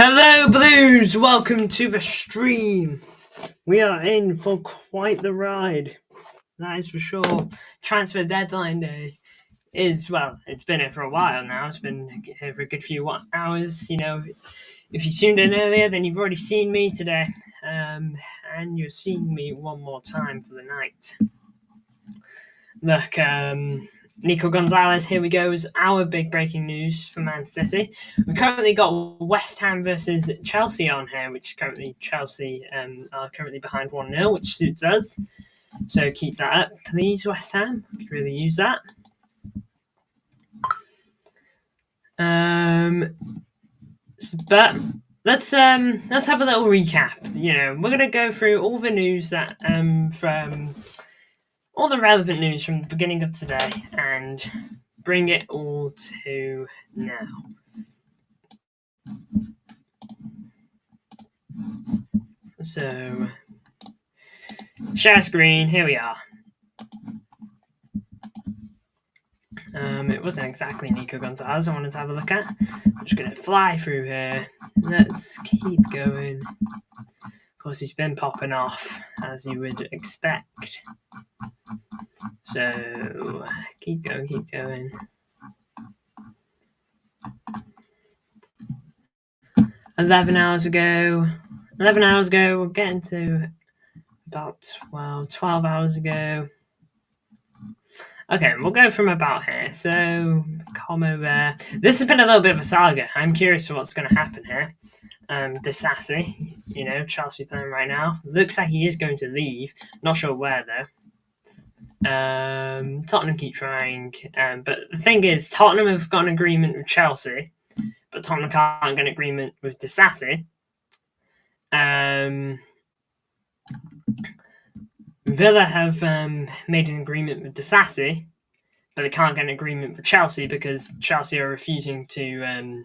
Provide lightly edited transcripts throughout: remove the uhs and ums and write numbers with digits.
Hello, Blues! Welcome to the stream. We are in for quite the ride. That is for sure. Transfer deadline day is, well, it's been here for a while now. It's been here for a good few hours. You know, if you tuned in earlier, then you've already seen me today. And you're seeing me one more time for the night. Look, Nico Gonzalez, here we go, is our big breaking news for Man City. We've currently got West Ham versus Chelsea on here, which currently Chelsea are currently behind 1-0, which suits us. So keep that up, please, West Ham. We could really use that. But let's have a little recap. You know, we're gonna go through all the news that from all the relevant news from the beginning of today and bring it all to now. So, share screen, here we are. It wasn't exactly Nico Gonzalez I wanted to have a look at. I'm just going to fly through here. Let's keep going. Of course, he's been popping off, as you would expect. So, keep going. 11 hours ago, we're getting to about 12 hours ago. Okay, we'll go from about here. So, Como there. This has been a little bit of a saga. I'm curious for what's going to happen here. Disassi, you know, Chelsea playing right now. Looks like he is going to leave. Not sure where, though. Tottenham keep trying. But the thing is, Tottenham have got an agreement with Chelsea, but Tottenham can't get an agreement with Disassi. Villa have made an agreement with Disassi, but they can't get an agreement with Chelsea because Chelsea are refusing to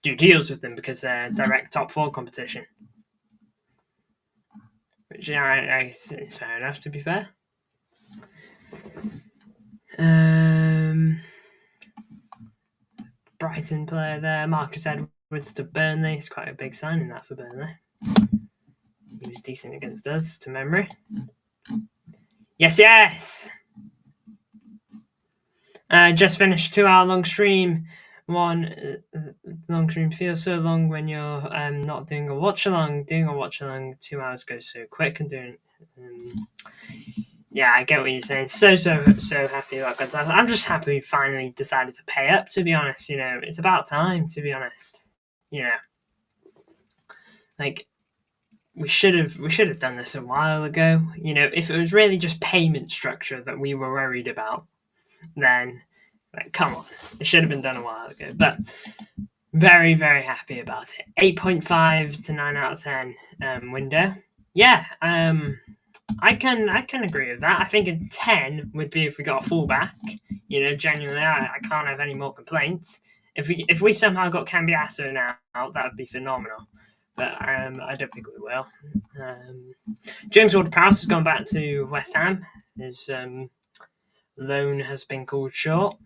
do deals with them because they're direct top 4 competition. Which, yeah, it's fair enough, to be fair. Brighton player there, Marcus Edwards to Burnley. It's quite a big signing that for Burnley. He was decent against us, to memory. Yes! Just finished 2-hour long stream. One long stream feels so long when you're not doing a watch along. Doing a watch along, 2 hours goes so quick, and doing yeah, I get what you're saying. So happy about Gonzalez. I'm just happy we finally decided to pay up, to be honest. You know, it's about time, to be honest. You know, like we should have done this a while ago. You know, if it was really just payment structure that we were worried about, then like, come on, it should have been done a while ago. But very, very happy about it. 8.5 to 9 out of 10 window. Yeah, I can agree with that. I think a 10 would be if we got a fullback. You know, genuinely, I can't have any more complaints. If we somehow got Cambiasso now, that would be phenomenal. But I don't think we will. James Ward-Prowse has gone back to West Ham. His loan has been called short.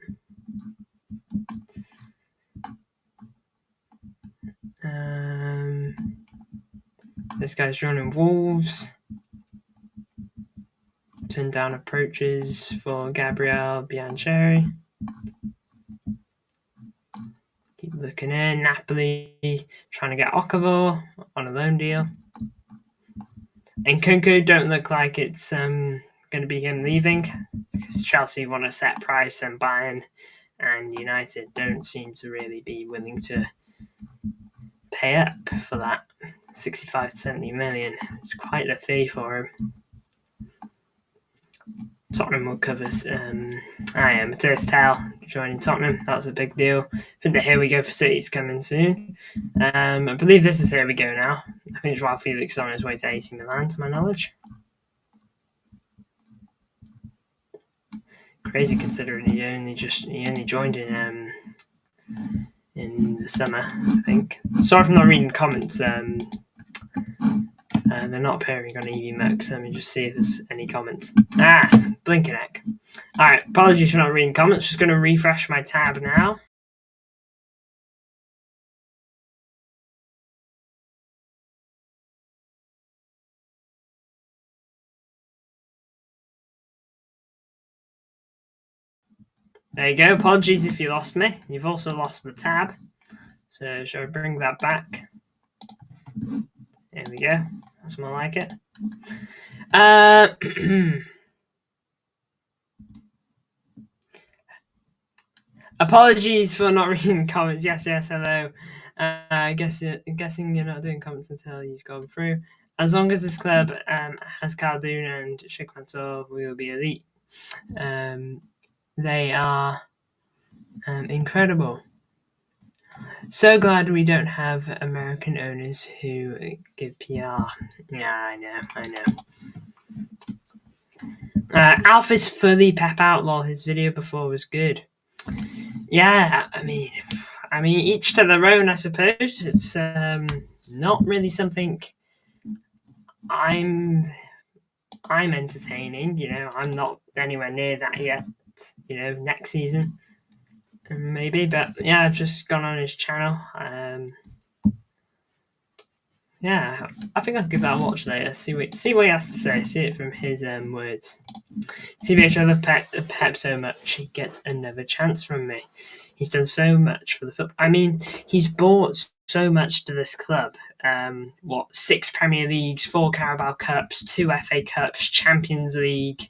This guy's running Wolves. Turned down approaches for Gabriel Biancheri. Keep looking in. Napoli trying to get Oshóva on a loan deal. And Nkunku don't look like it's going to be him leaving because Chelsea want a set price and Bayern and United don't seem to really be willing to pay up for that. 65 to 70 million. It's quite a fee for him. Tottenham will cover. Matthias Tel joining Tottenham. That was a big deal. I think the Here We Go for City's coming soon. I believe this is Here We Go now. I think Joao Felix is on his way to AC Milan, to my knowledge. Crazy considering he only joined in the summer, I think. Sorry if I'm not reading comments. They're not appearing on EV so let me just see if there's any comments. Blinking egg. Alright, apologies for not reading comments. Just going to refresh my tab now. There you go. Apologies if you lost me. You've also lost the tab. So shall I bring that back? There we go. That's more like it. Apologies for not reading comments. Yes, hello. Guessing you're not doing comments until you've gone through. As long as this club has Khaldoon and Sheikh Mansour, we will be elite. They are incredible. So glad we don't have American owners who give PR. Yeah, I know. Alpha's fully pep out, lol. His video before was good. Yeah, I mean, each to their own, I suppose. It's not really something I'm entertaining. I'm not anywhere near that yet. Next season maybe, but yeah, I've just gone on his channel. Yeah, I think I'll give that a watch later. See what he has to say. See it from his words. TBH, I love Pep so much. He gets another chance from me. He's done so much for the football. I mean, he's brought so much to this club. 6 Premier Leagues, 4 Carabao Cups, 2 FA Cups, Champions League,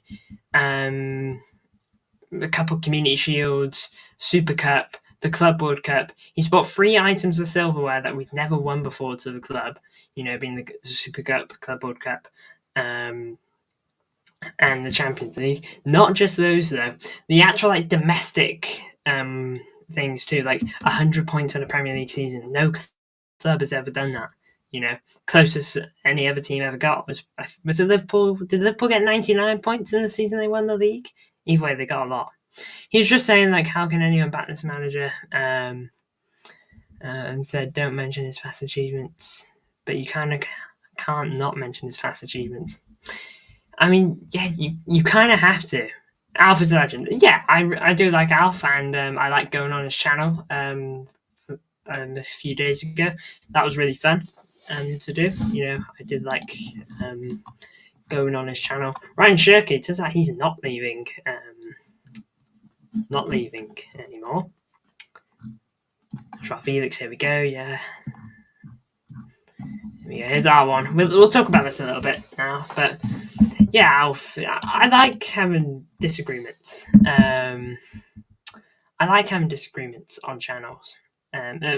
a couple Community Shields, Super Cup, the Club World Cup. He's brought 3 items of silverware that we've never won before to the club, being the Super Cup, Club World Cup, and the Champions League. Not just those, though. The actual domestic things too, like 100 points in a Premier League season. No club has ever done that. Closest any other team ever got was it Liverpool. Did Liverpool get 99 points in the season they won the league? Either way, they got a lot. He was just saying, how can anyone back this manager? And said, don't mention his past achievements. But you kind of can't not mention his past achievements. I mean, yeah, you kind of have to. Alpha's a legend. Yeah, I do like Alpha, and I like going on his channel a few days ago. That was really fun to do. I did like going on his channel. Ryan Shirky, turns out he's not leaving anymore. Joao Felix, here we go. Yeah. Here's our one. We'll talk about this a little bit now, but yeah, Alf, I like having disagreements. I like having disagreements on channels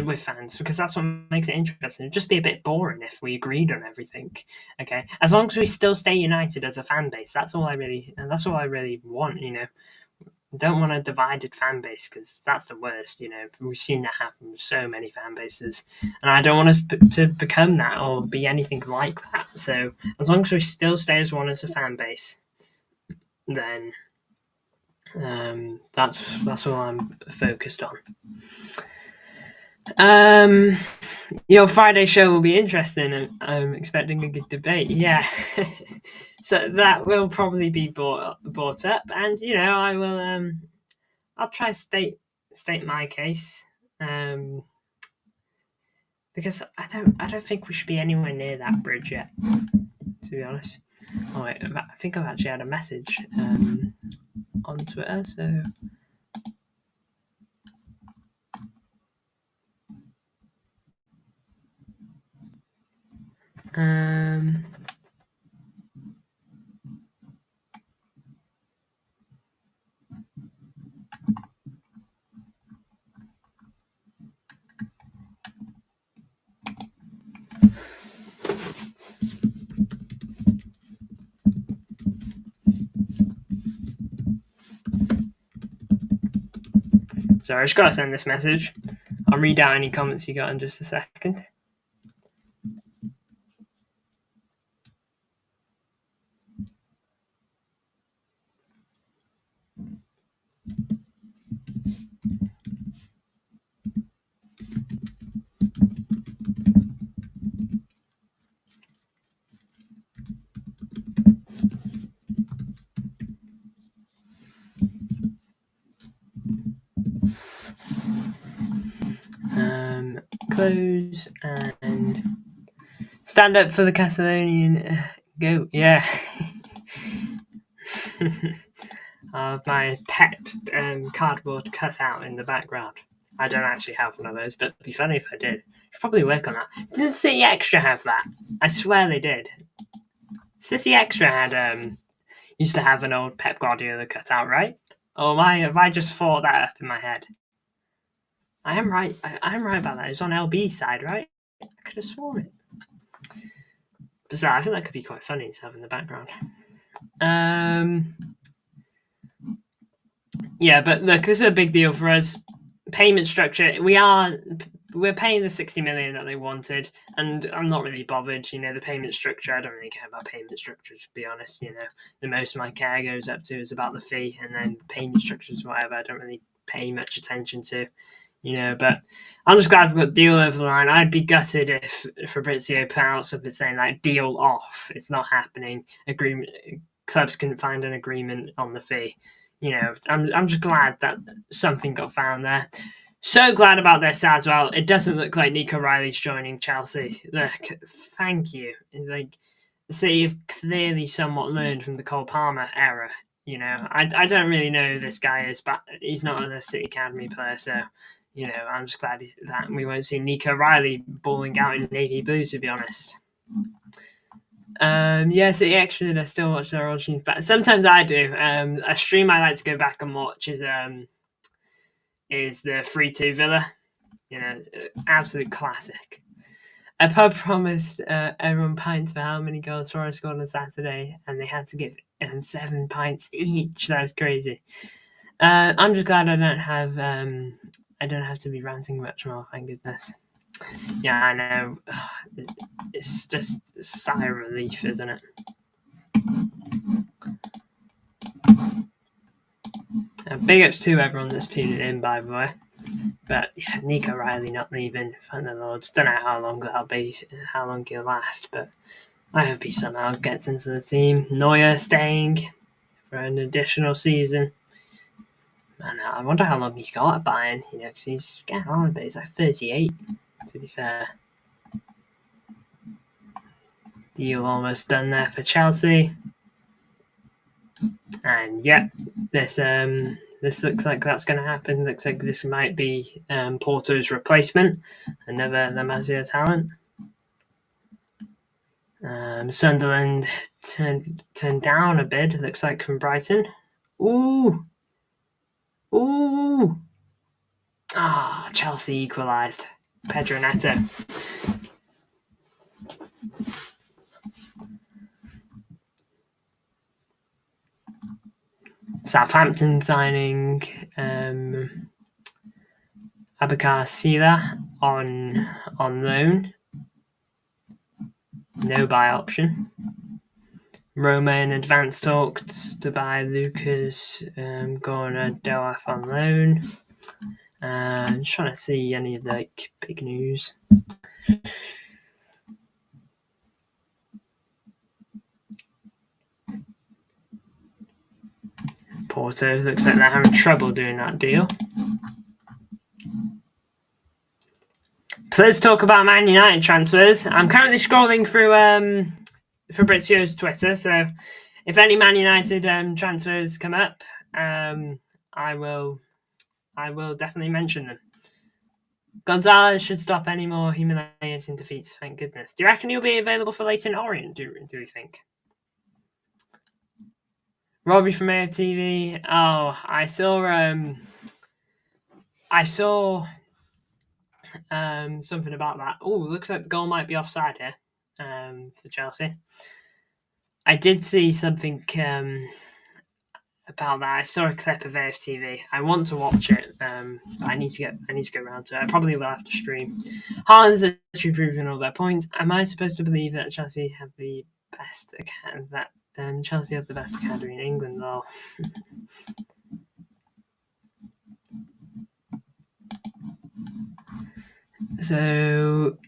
with fans, because that's what makes it interesting. It'd just be a bit boring if we agreed on everything. Okay, as long as we still stay united as a fan base, that's all I really want. Don't want a divided fan base, because that's the worst. We've seen that happen with so many fan bases, and I don't want us to become that or be anything like that. So as long as we still stay as one as a fan base, then that's all I'm focused on. Your Friday show will be interesting, and I'm expecting a good debate. Yeah. So that will probably be brought up, and I will. I'll try to state my case, because I don't think we should be anywhere near that bridge yet, to be honest. Oh wait, I think I've actually had a message on Twitter, so. Sorry, I just gotta send this message. I'll read out any comments you got in just a second. Close and stand up for the Catalonian goat. Yeah. of my Pep cardboard cutout in the background. I don't actually have one of those, but it'd be funny if I did. Should probably work on that. Didn't City Extra have that? I swear they did. City Extra had used to have an old Pep Guardiola cutout, right? Or have I just thought that up in my head? I am right. I am right about that. It was on LB's side, right? I could have sworn it. Bizarre. I think that could be quite funny to have in the background. Yeah, but look, this is a big deal for us. Payment structure. We're paying the 60 million that they wanted, and I'm not really bothered. The payment structure. I don't really care about payment structures, to be honest. The most my care goes up to is about the fee, and then payment structures, whatever. I don't really pay much attention to. But I'm just glad we've got the deal over the line. I'd be gutted if Fabrizio put out something saying like deal off. It's not happening. Agreement. Clubs couldn't find an agreement on the fee. I'm just glad that something got found there. So glad about this as well. It doesn't look like Nico Riley's joining Chelsea. Look, thank you. City have clearly somewhat learned from the Cole Palmer era. I don't really know who this guy is, but he's not a City Academy player, so I'm just glad that we won't see Nico Riley balling out in navy blue, to be honest. City Extra, I still watch their old streams, but sometimes I do. A stream I like to go back and watch is the 3-2 Villa. Absolute classic. A pub promised everyone pints for how many goals Forest scored on Saturday, and they had to give 7 pints each. That's crazy. I'm just glad I don't have to be ranting much more. Thank goodness. Yeah, I know. It's just a sigh of relief, isn't it? Big ups to everyone that's tuned in, by the way. But yeah, Nico Riley not leaving. Thank the Lord. Don't know how long that'll be, how long he'll last, but I hope he somehow gets into the team. Neuer staying for an additional season. And I wonder how long he's got at Bayern, because he's getting on a bit. He's like 38, to be fair. Deal almost done there for Chelsea. And yeah, this looks like that's going to happen. Looks like this might be Porto's replacement, another La Masia talent. Sunderland turned down a bid, looks like, from Brighton. Ooh. Chelsea equalised. Pedro Neto. Southampton signing Abakar Sila on loan. No buy option. Roma in advanced talks to buy Lucas Gorna-Doaf on loan. Just trying to see any big news. Porto looks like they're having trouble doing that deal. Let's talk about Man United transfers. I'm currently scrolling through Fabrizio's Twitter, so if any Man United transfers come up, I will definitely mention them. Gonzalez should stop any more humiliating defeats, thank goodness. Do you reckon he'll be available for Leyton Orient, do we think? Robbie from AFTV. Oh, I saw something about that. Oh, looks like the goal might be offside here for Chelsea. I did see something about that. I saw a clip of AFTV. I want to watch it. I need to get around to it. I probably will have to stream. Haaland's actually proving all their points. Am I supposed to believe that Chelsea have the best Chelsea have the best academy in England, though? So,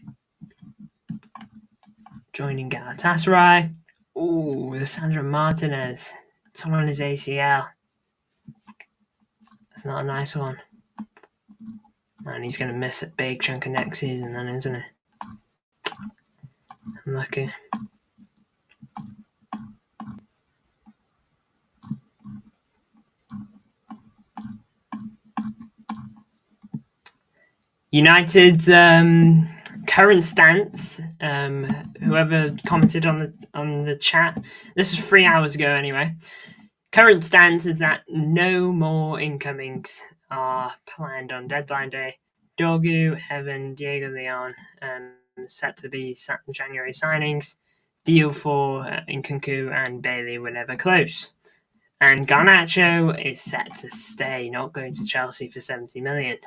joining Galatasaray. Ooh, Sandro Martinez. Torn on his ACL. That's not a nice one. And he's going to miss a big chunk of next season then, isn't he? Unlucky. United's current stance. Whoever commented on the chat, this is 3 hours ago anyway. Current stance is that no more incomings are planned on deadline day. Dorgu, Heaven, Diego Leon, set to be January signings. Deal for Nkunku and Bailey were never close. And Garnacho is set to stay, not going to Chelsea for 70 million.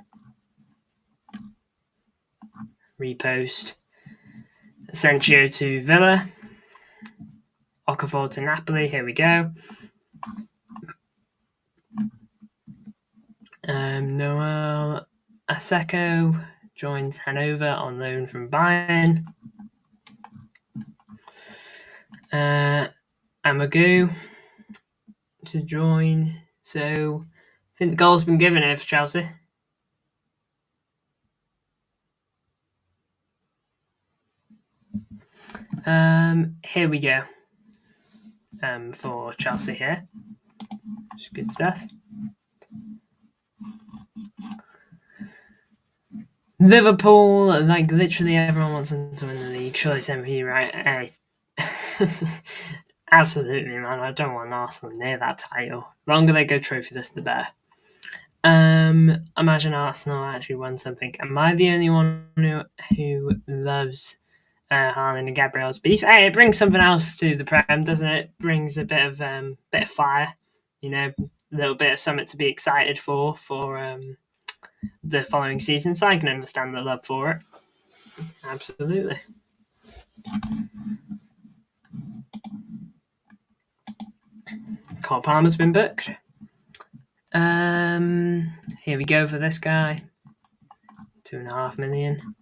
Repost. Asensio to Villa. Okafor to Napoli. Here we go. Noel Aseko joins Hanover on loan from Bayern. Amagu to join. So I think the goal's been given here for Chelsea. Here we go. For Chelsea here. It's good stuff. Liverpool, like literally everyone wants them to win the league. Surely somebody, right? Absolutely, man. I don't want Arsenal near that title. The longer they go trophyless, the better. Imagine Arsenal actually won something. Am I the only one who loves Haaland and Gabriel's beef? Hey, it brings something else to the Prem, doesn't it? It brings a bit of fire, a little bit of something to be excited for the following season. So I can understand the love for it. Absolutely. Cole Palmer's been booked. Here we go for this guy. 2.5 million.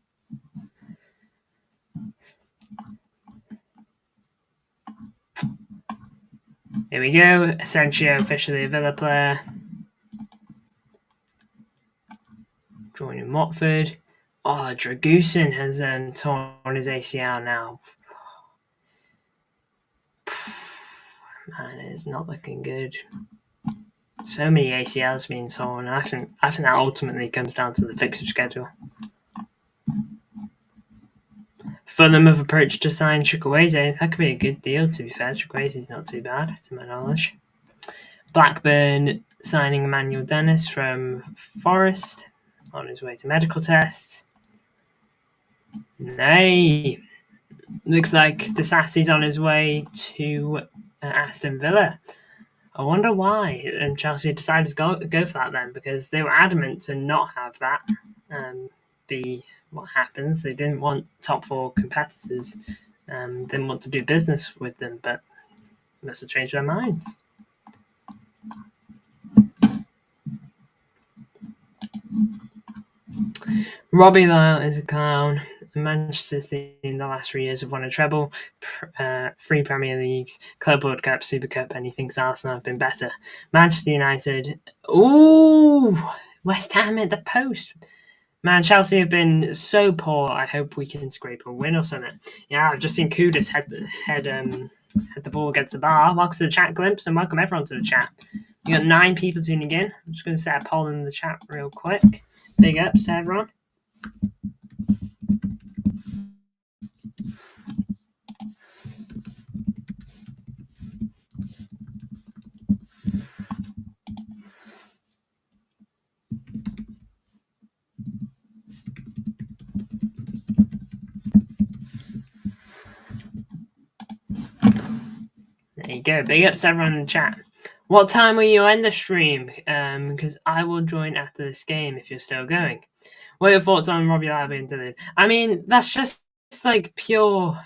Here we go. Asensio, officially a Villa player. Joining Watford. Oh, Dragusin has torn his ACL now. Man, it's not looking good. So many ACLs being torn. I think that ultimately comes down to the fixture schedule. Fulham have approached to sign Chukwueze. That could be a good deal, to be fair. Chukwueze's not too bad, to my knowledge. Blackburn signing Emmanuel Dennis from Forest on his way to medical tests. Nay. Looks like Disasi's on his way to Aston Villa. I wonder why and Chelsea decided to go for that then, because they were adamant to not have that be what happens. They didn't want top 4 competitors, didn't want to do business with them, but must have changed their minds. Robbie Lyle is a clown. Manchester City in the last 3 years have won a treble, 3 Premier Leagues, Club World Cup, Super Cup, and he thinks Arsenal have been better. Manchester United, West Ham at the post. Man, Chelsea have been so poor. I hope we can scrape a win or something. Yeah, I've just seen Kudus head the ball against the bar. Welcome to the chat, Glimpse, and welcome everyone to the chat. You got 9 people tuning in. I'm just going to set a poll in the chat real quick. Big ups to everyone. There you go. Big ups to everyone in the chat. What time will you end the stream? Because I will join after this game if you're still going. What are your thoughts on Robbie Lyle being delivered? I mean, that's just like pure.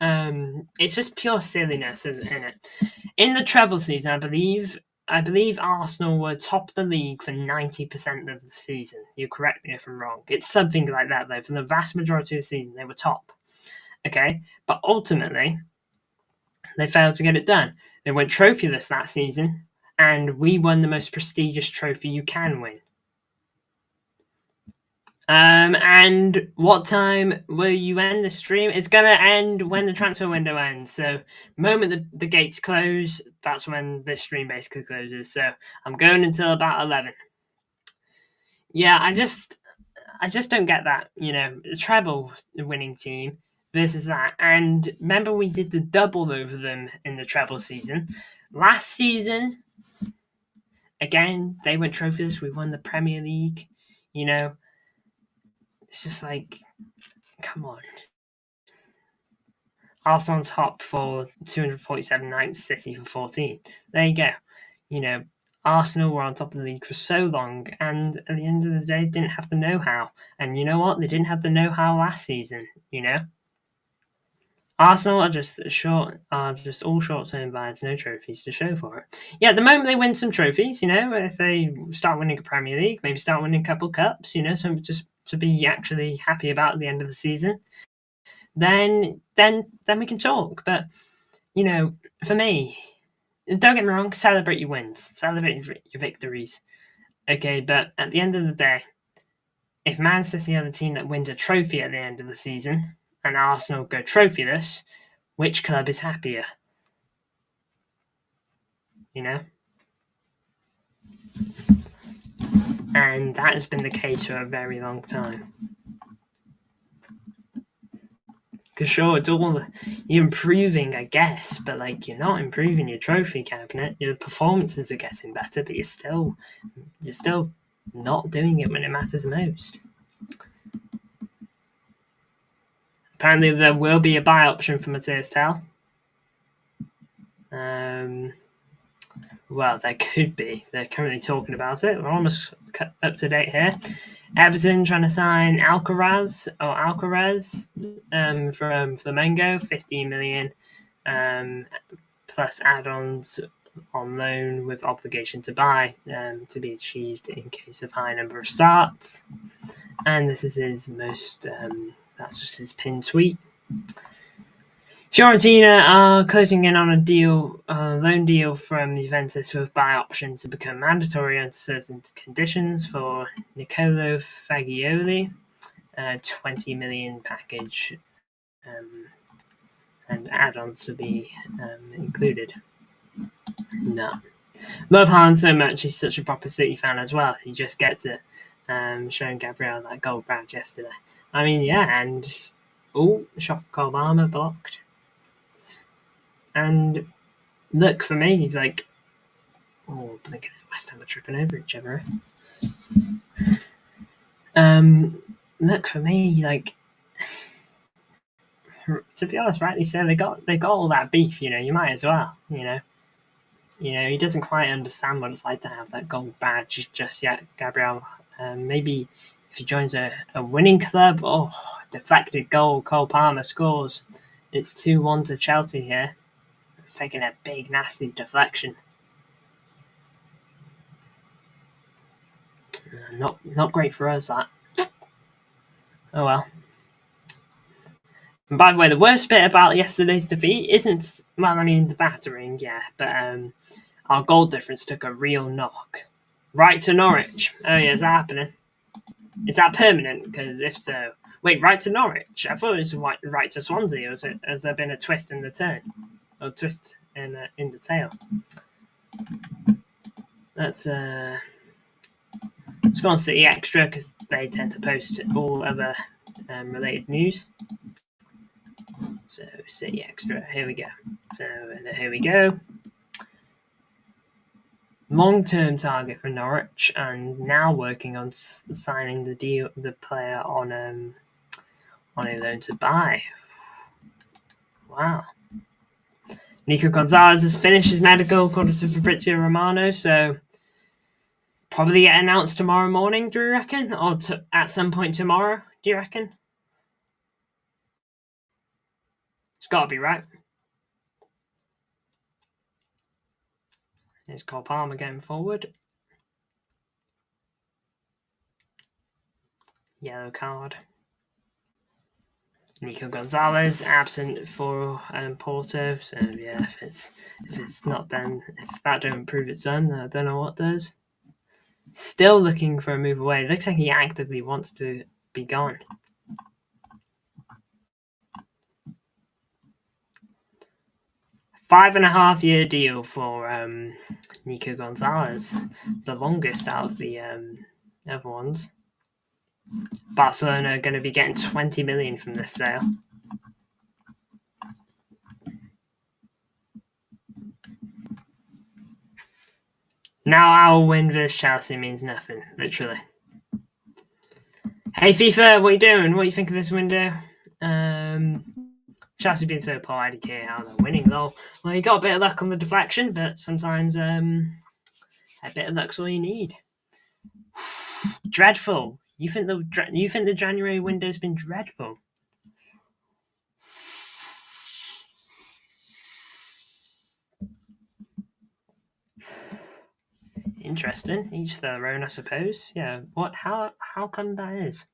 It's just pure silliness, isn't it? In the treble season, I believe Arsenal were top of the league for 90% of the season. You correct me if I'm wrong. It's something like that, though. For the vast majority of the season, they were top. Okay? But ultimately, they failed to get it done. They went trophyless that season, and we won the most prestigious trophy you can win. And what time will you end the stream? It's going to end when the transfer window ends. So the moment the gates close, that's when this stream basically closes. So I'm going until about 11. Yeah, I just don't get that. A treble winning team versus that. And remember, we did the double over them in the treble season. Last season, again, they went trophyless. We won the Premier League. It's just like, come on. Arsenal on top for 247 nights, City for 14. There you go. Arsenal were on top of the league for so long, and at the end of the day, didn't have the know-how. And you know what? They didn't have the know-how last season. Arsenal are just all short-term vibes, no trophies to show for it. Yeah, at the moment they win some trophies. If they start winning a Premier League, maybe start winning a couple cups. So just to be actually happy about at the end of the season. Then we can talk. But for me, don't get me wrong, celebrate your wins, celebrate your victories. Okay, but at the end of the day, if Man City are the team that wins a trophy at the end of the season and Arsenal go trophyless, which club is happier? And that has been the case for a very long time. Because sure, you're improving, I guess, but you're not improving your trophy cabinet. Your performances are getting better, but you're still not doing it when it matters most. Apparently, there will be a buy option for Matthias Tel. Well, there could be. They're currently talking about it. We're almost up to date here. Everton trying to sign Alcaraz from Flamengo, 15 million, plus add-ons on loan with obligation to buy to be achieved in case of high number of starts. And this is his most. That's just his pinned tweet. Fiorentina are closing in on a loan deal from Juventus with buy option to become mandatory under certain conditions for Nicolo Fagioli, 20 million package, and add-ons to be included. No. Love Haaland so much, he's such a proper City fan as well. He just gets it, showing Gabriel that gold badge yesterday. I mean, yeah, and shot for Cole Palmer blocked. And look, for me, blinking at West Ham are tripping over each other. Look, for me, to be honest, rightly so, they got all that beef. You might as well. He doesn't quite understand what it's like to have that gold badge just yet, Gabriel. Maybe if he joins a winning club, deflected goal, Cole Palmer scores. It's 2-1 to Chelsea here. It's taking a big, nasty deflection. Not great for us, that. Oh well. And by the way, the worst bit about yesterday's defeat isn't, the battering, yeah, but our goal difference took a real knock. Right to Norwich. Oh yeah, is that happening? Is that permanent? Because if so, wait, right to Norwich? I thought it was right to Swansea. Or has there been a twist in the turn? Or twist in the tail? Let's go on City Extra because they tend to post all other related news. So City Extra, here we go. Here we go. Long-term target for Norwich, and now working on signing the player on a loan to buy. Wow. Nico Gonzalez has finished his medical according to Fabrizio Romano, so probably get announced tomorrow morning, do you reckon? Or at some point tomorrow, do you reckon? It's got to be, right? Here's Cole Palmer going forward. Yellow card. Nico Gonzalez absent for Porto. So yeah, if it's not done, if that don't prove it's done, I don't know what does. Still looking for a move away. Looks like he actively wants to be gone. $5.5-year deal for Nico Gonzalez, the longest out of the other ones. Barcelona are going to be getting 20 million from this sale. Now our win versus Chelsea means nothing, literally. Hey FIFA, what are you doing? What do you think of this window? Chelsea being so poor, I don't care how they're winning though. Well, you got a bit of luck on the deflection, but sometimes a bit of luck's all you need. Dreadful. You think the January window's been dreadful? Interesting. Each their own, I suppose. Yeah. What? How come that is?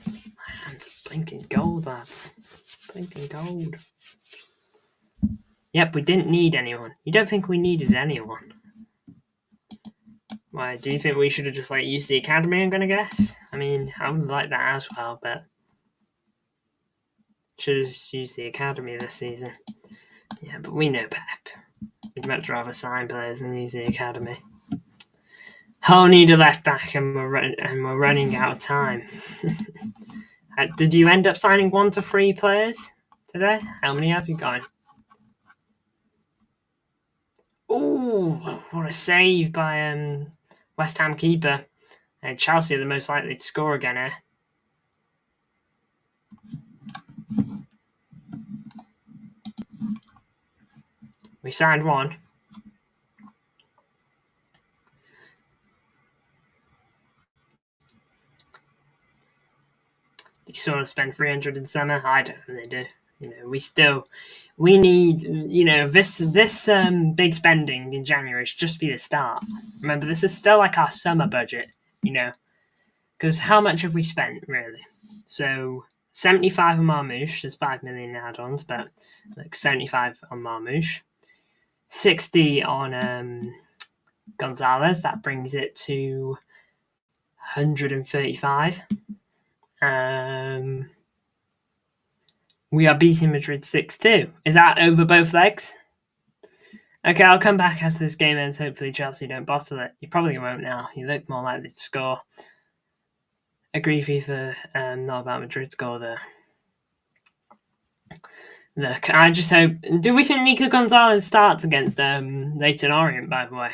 My hands are blinking gold, lads. Blinking gold. Yep, we didn't need anyone. You don't think we needed anyone? Why, do you think we should have just used the academy, I'm gonna guess? I mean, I would like that as well, but should have just used the academy this season. Yeah, but we know Pep. We'd much rather sign players than use the academy. Hull need a left back, and we're running out of time. Did you end up signing 1 to 3 players today? How many have you got? Ooh, what a save by West Ham keeper. Chelsea are the most likely to score again here. We signed 1. You sort of spend 300 in summer. I don't think they do. We need, this big spending in January should just be the start. Remember, this is still our summer budget, because how much have we spent, really? So 75 on Marmoush, there's 5 million add-ons, but 75 on Marmoush, 60 on Gonzalez, that brings it to 135. We are beating Madrid 6-2. Is that over both legs? Okay, I'll come back after this game ends. Hopefully Chelsea don't bottle it. You probably won't now. You look more likely to score. Agree, FIFA. Not about Madrid's goal there. Look, I just hope... Do we think Nico Gonzalez starts against Leyton Orient, by the way?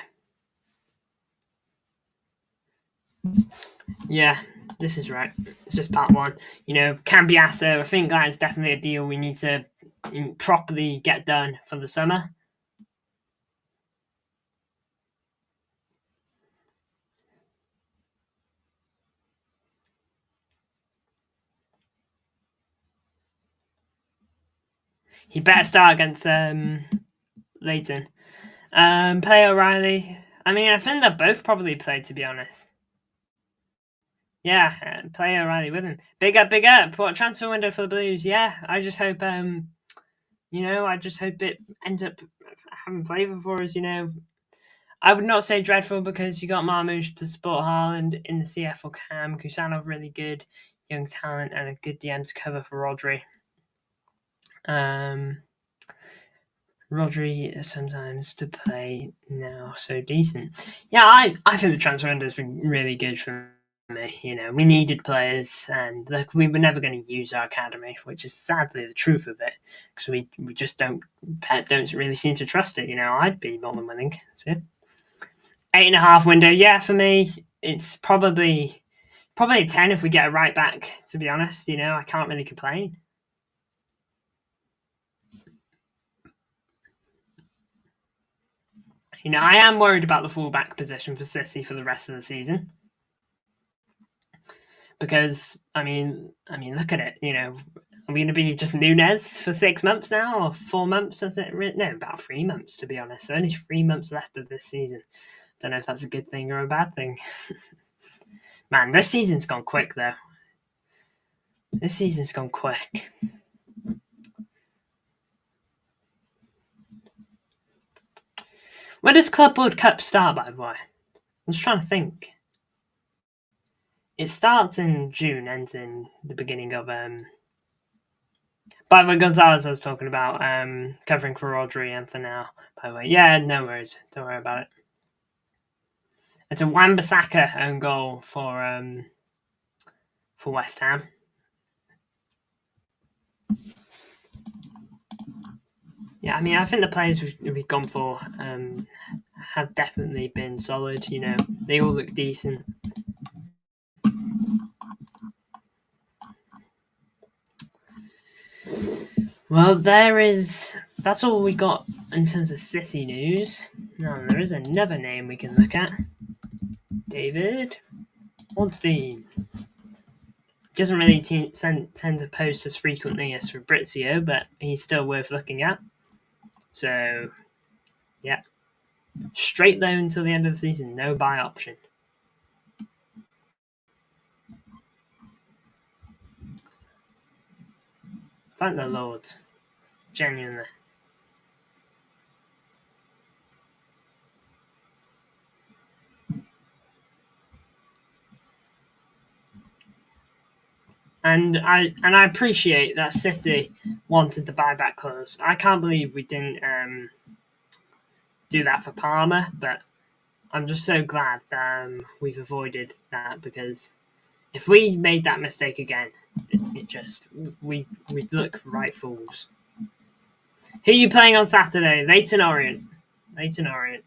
Yeah, this is right. It's just part 1. Cambiasso, I think that is definitely a deal we need to properly get done for the summer. He better start against Leyton. Play O'Reilly. I mean, I think they're both probably played, to be honest. Yeah, play O'Reilly with him. Big up. What a transfer window for the Blues. Yeah, I just hope, I just hope it ends up having flavour for us, I would not say dreadful because you got Marmoush to support Haaland in the CF or Cam. Kusanov, really good young talent and a good DM to cover for Rodri. Rodri sometimes to play now so decent. Yeah, I think the transfer window has been really good for me. We needed players, and we were never going to use our academy, which is sadly the truth of it, because we just don't really seem to trust it. I'd be more than willing. So 8.5 window, yeah, for me it's probably a 10 if we get a right back. To be honest, I can't really complain. I am worried about the fullback position for City for the rest of the season. Because, I mean, look at it. Are we going to be just Nunez for 6 months now, or 4 months? Is it? No, about 3 months, to be honest. Only 3 months left of this season. Don't know if that's a good thing or a bad thing. Man, this season's gone quick, though. This season's gone quick. When does Club World Cup start, by the way? I'm just trying to think. It starts in June, ends in the beginning of... By the way, Gonzalez I was talking about, covering for Rodri and for now, by the way. Yeah, no worries. Don't worry about it. It's a Wan-Bissaka own goal for West Ham. Yeah, I mean, I think the players we've gone for have definitely been solid. You know, they all look decent. Well, that's all we got in terms of City news. Now, there is another name we can look at. David Ornstein. Doesn't really tend to post as frequently as Fabrizio, but he's still worth looking at. So, yeah. Straight loan until the end of the season, no buy option. Thank the Lord. Genuinely. And I appreciate that City wanted the buyback clause. I can't believe we didn't do that for Palmer, but I'm just so glad that we've avoided that, because if we made that mistake again, it just we'd look right fools. Who are you playing on Saturday? Leyton Orient. Leyton Orient.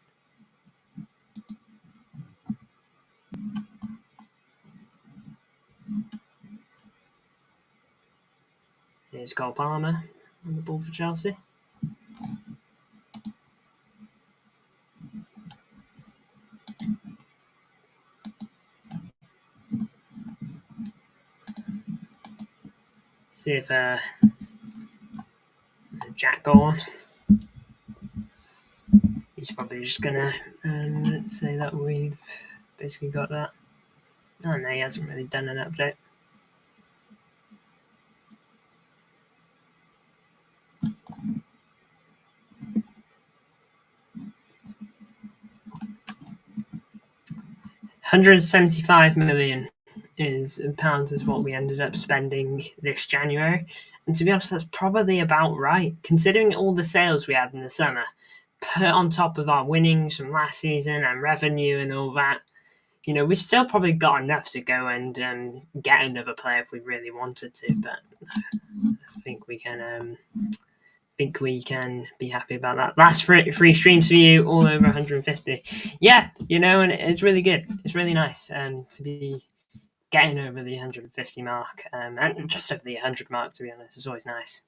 Here's Cole Palmer on the ball for Chelsea. See if Jack go on. He's probably just gonna say that we've basically got that. Oh no, he hasn't really done an update. £175 million pounds is what we ended up spending this January, and to be honest, that's probably about right, considering all the sales we had in the summer, put on top of our winnings from last season and revenue and all that. You know, we've still probably got enough to go and get another player if we really wanted to, but I think we can be happy about that. Last free streams for you, all over 150. Yeah, you know, and it's really good. It's really nice to be getting over the 150 mark, and just over the 100 mark, to be honest. It's always nice.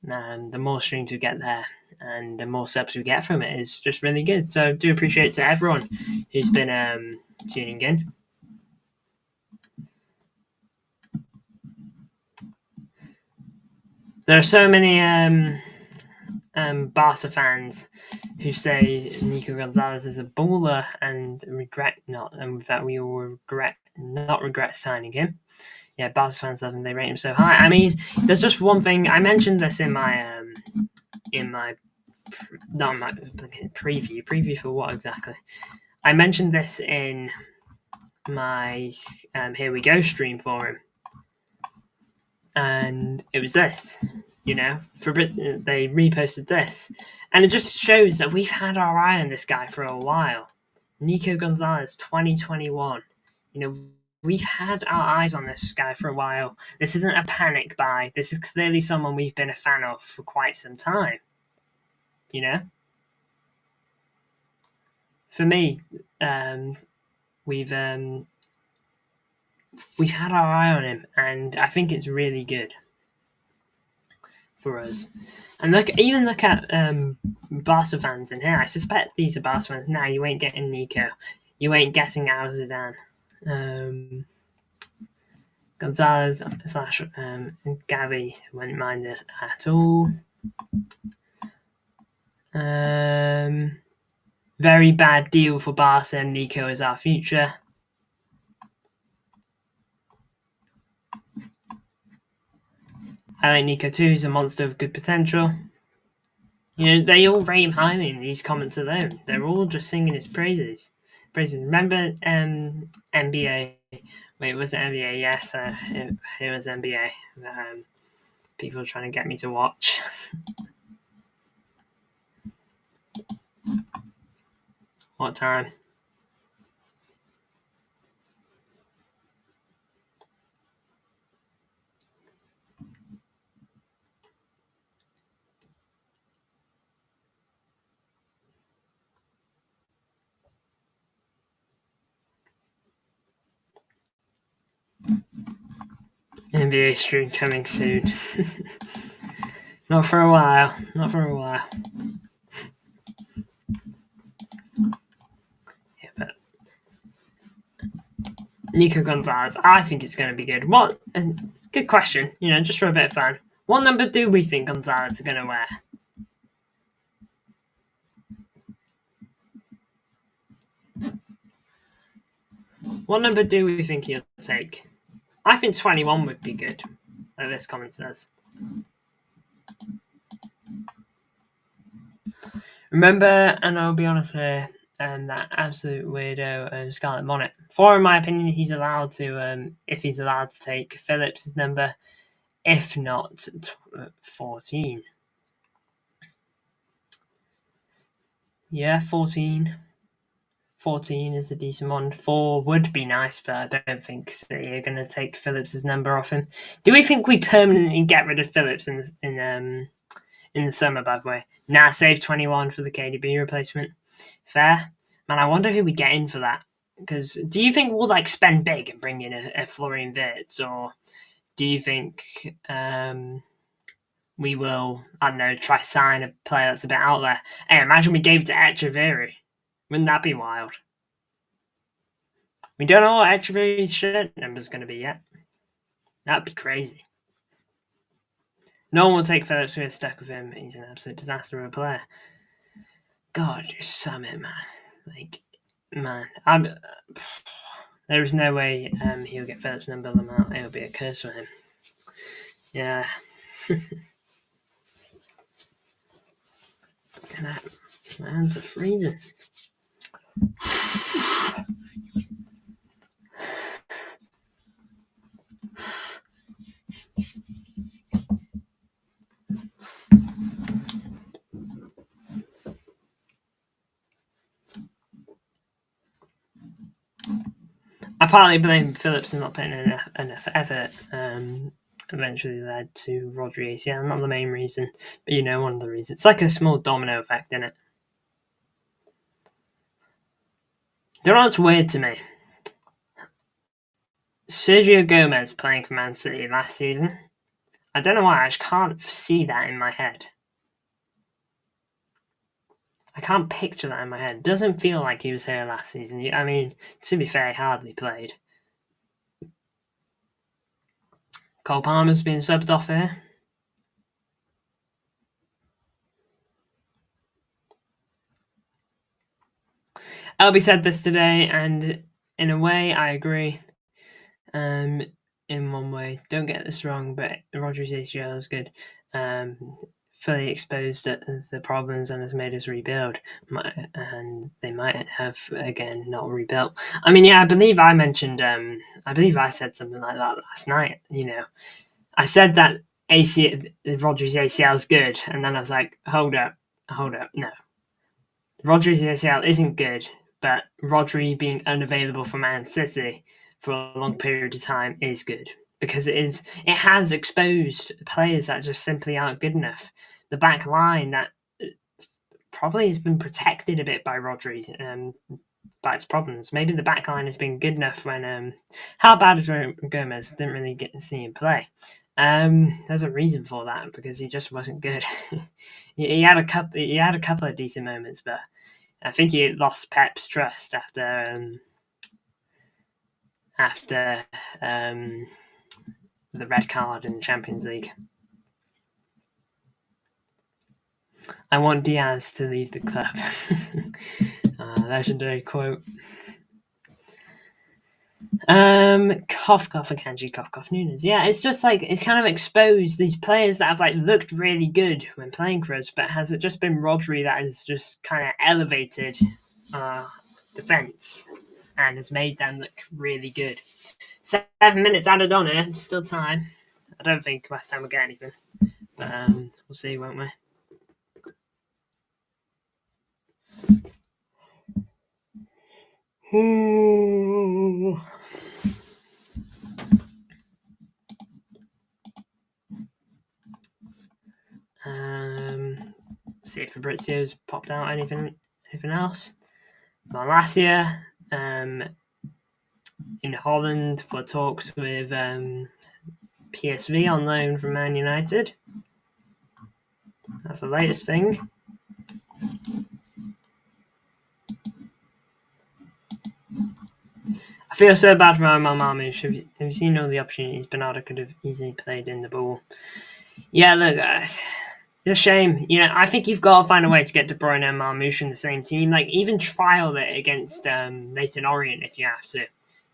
And the more streams we get there and the more subs we get from it is just really good. So I do appreciate to everyone who's been tuning in. There are so many Barca fans who say Nico Gonzalez is a baller and that we will not regret signing him. Yeah, Barca fans love him. They rate him so high. I mean, there's just one thing. I mentioned this in my preview for what exactly? I mentioned this in my Here We Go stream for him, and it was this. You know, they reposted this, and it just shows that we've had our eye on this guy for a while. Nico Gonzalez, 2021. You know, we've had our eyes on this guy for a while. This isn't a panic buy. This is clearly someone we've been a fan of for quite some time. You know, for me, we've had our eye on him, and I think it's really good for us. And look at Barca fans in here. I suspect these are Barca fans. Nah, you ain't getting Nico. You ain't getting Al Zidane. Gonzalez / Gavi wouldn't mind it at all. Very bad deal for Barca, and Nico is our future. I like Nico too. He's a monster of good potential. You know, they all rate him highly in these comments alone. They're all just singing his praises. Remember NBA? Wait, was it NBA? Yes, it was NBA. People trying to get me to watch. What time? NBA stream coming soon. Not for a while. Not for a while. Yeah, but Nico Gonzalez, I think it's going to be good. What? Good question. Just for a bit of fun. What number do we think Gonzalez is going to wear? What number do we think he'll take? I think 21 would be good, like this comment says. Remember, and I'll be honest here, that absolute weirdo Scarlett Bonnet. In my opinion, he's allowed to, if he's allowed to take Phillips' number, if not 14. Yeah, 14. 14 is a decent one. 4 would be nice, but I don't think City are going to take Phillips' number off him. Do we think we permanently get rid of Phillips in the summer, by the way? Save 21 for the KDB replacement. Fair. Man, I wonder who we get in for that. Because do you think we'll spend big and bring in a Florian Wirtz, or do you think we will, I don't know, try sign a player that's a bit out there? Hey, imagine we gave it to Echeverry. Wouldn't that be wild? We don't know what Echeverry's shirt number is going to be yet. That'd be crazy. No one will take Phillips. We're stuck with him. He's an absolute disaster of a player. God, just summit, man. There is no way he'll get Phillips' number on that. It'll be a curse for him. Yeah. My hands are freezing. I partly blame Phillips for not putting in enough effort. Eventually led to Rodri ACL. Not the main reason, but one of the reasons. It's like a small domino effect, isn't it? You know what's weird to me? Sergio Gomez playing for Man City last season. I don't know why, I just can't see that in my head. I can't picture that in my head. It doesn't feel like he was here last season. I mean, to be fair, he hardly played. Cole Palmer's been subbed off here. Elby said this today, and in a way, I agree. In one way, don't get this wrong, but Rodri's ACL is good. Fully exposed the problems and has made us rebuild, and they might have again not rebuilt. I mean, yeah, I believe I mentioned. I believe I said something like that last night. I said that Rodri's ACL is good, and then I was like, hold up, no. Rodri's ACL isn't good, but Rodri being unavailable for Man City for a long period of time is good, because it has exposed players that just simply aren't good enough. The back line that probably has been protected a bit by Rodri by its problems. Maybe the back line has been good enough when how bad is Gomez? Didn't really get to see him play. There's a reason for that, because he just wasn't good. he had a couple of decent moments, but I think he lost Pep's trust after the red card in the Champions League. I want Diaz to leave the club. Legendary quote. Cough Akanji, cough Nunes. Yeah, it's just it's kind of exposed these players that have looked really good when playing for us, but has it just been Rodri that has just kind of elevated defense and has made them look really good. 7 minutes added on here, still time. I don't think West Ham will get anything, but we'll see, won't we? See if Fabrizio's popped out anything else. Malacia in Holland for talks with PSV on loan from Man United. That's the latest thing. I feel so bad for Omar Marmoush. Have you seen all the opportunities Bernardo could have easily played in the ball? Yeah, look, it's a shame. I think you've got to find a way to get De Bruyne and Marmoush in the same team. Like, even trial it against Leyton Orient if you have to.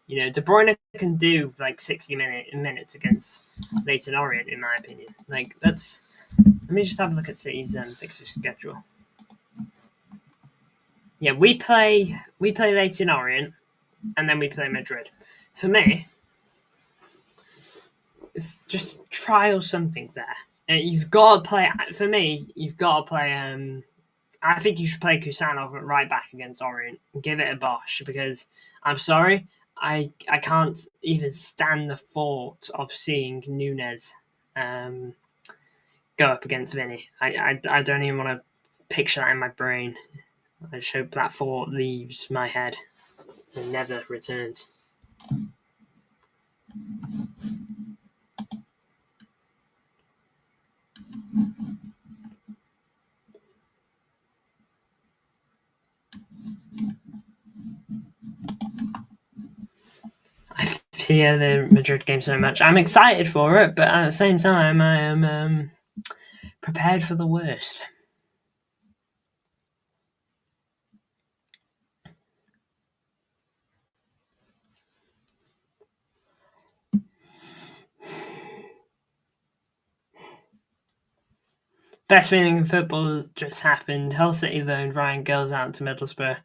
De Bruyne can do like 60 minutes against Leyton Orient, in my opinion. Like, let me just have a look at City's fixture schedule. Yeah, we play Leyton Orient, and then we play Madrid. For me, just trial something there. You've got to play. For me, you've got to play. I think you should play Kusanov at right back against Orient. Give it a bosh, because I'm sorry, I can't even stand the thought of seeing Nunes go up against Vinny. I don't even want to picture that in my brain. I just hope that thought leaves my head and never returns. I fear the Madrid game so much. I'm excited for it, but at the same time, I am prepared for the worst. Best feeling in football just happened. Hull City loaned Ryan Gills out to Middlesbrough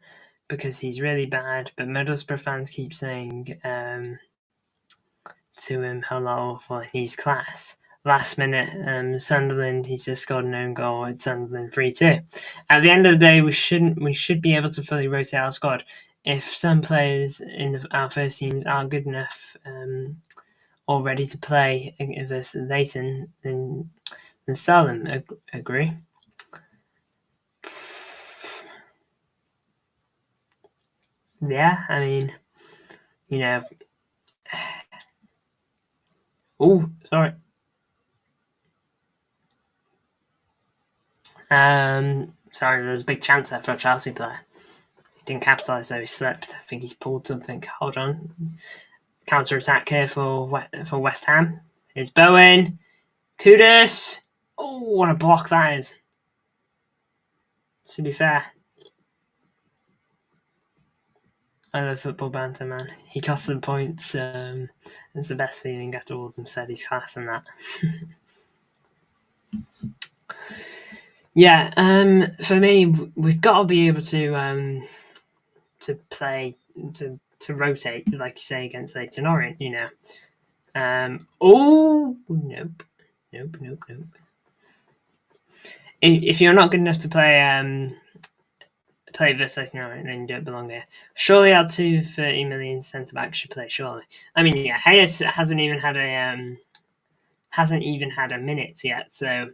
because he's really bad, but Middlesbrough fans keep saying to him how awful he's class. Last minute, Sunderland, he's just scored an own goal at Sunderland 3-2. At the end of the day, we should be able to fully rotate our squad. If some players in our first teams aren't good enough or ready to play versus Leyton, then sell them. Agree? Yeah, I mean, Oh, sorry. Sorry, there's a big chance there for a Chelsea player. He didn't capitalise, though. He slipped. I think he's pulled something. Hold on. Counter attack here for West Ham. Here's Bowen. Kudus. Oh, what a block that is. To be fair, I love football banter, man. He cost them points. It's the best feeling after all of them said he's class and that. Yeah, for me, we've got to be able to play to rotate, like you say, against Leyton Orient. Nope. If you're not good enough to play versus Leyton Orient, then you don't belong here. Surely our 230 million centre backs should play. Surely, I mean, yeah, Hayes hasn't even had a minute yet, so.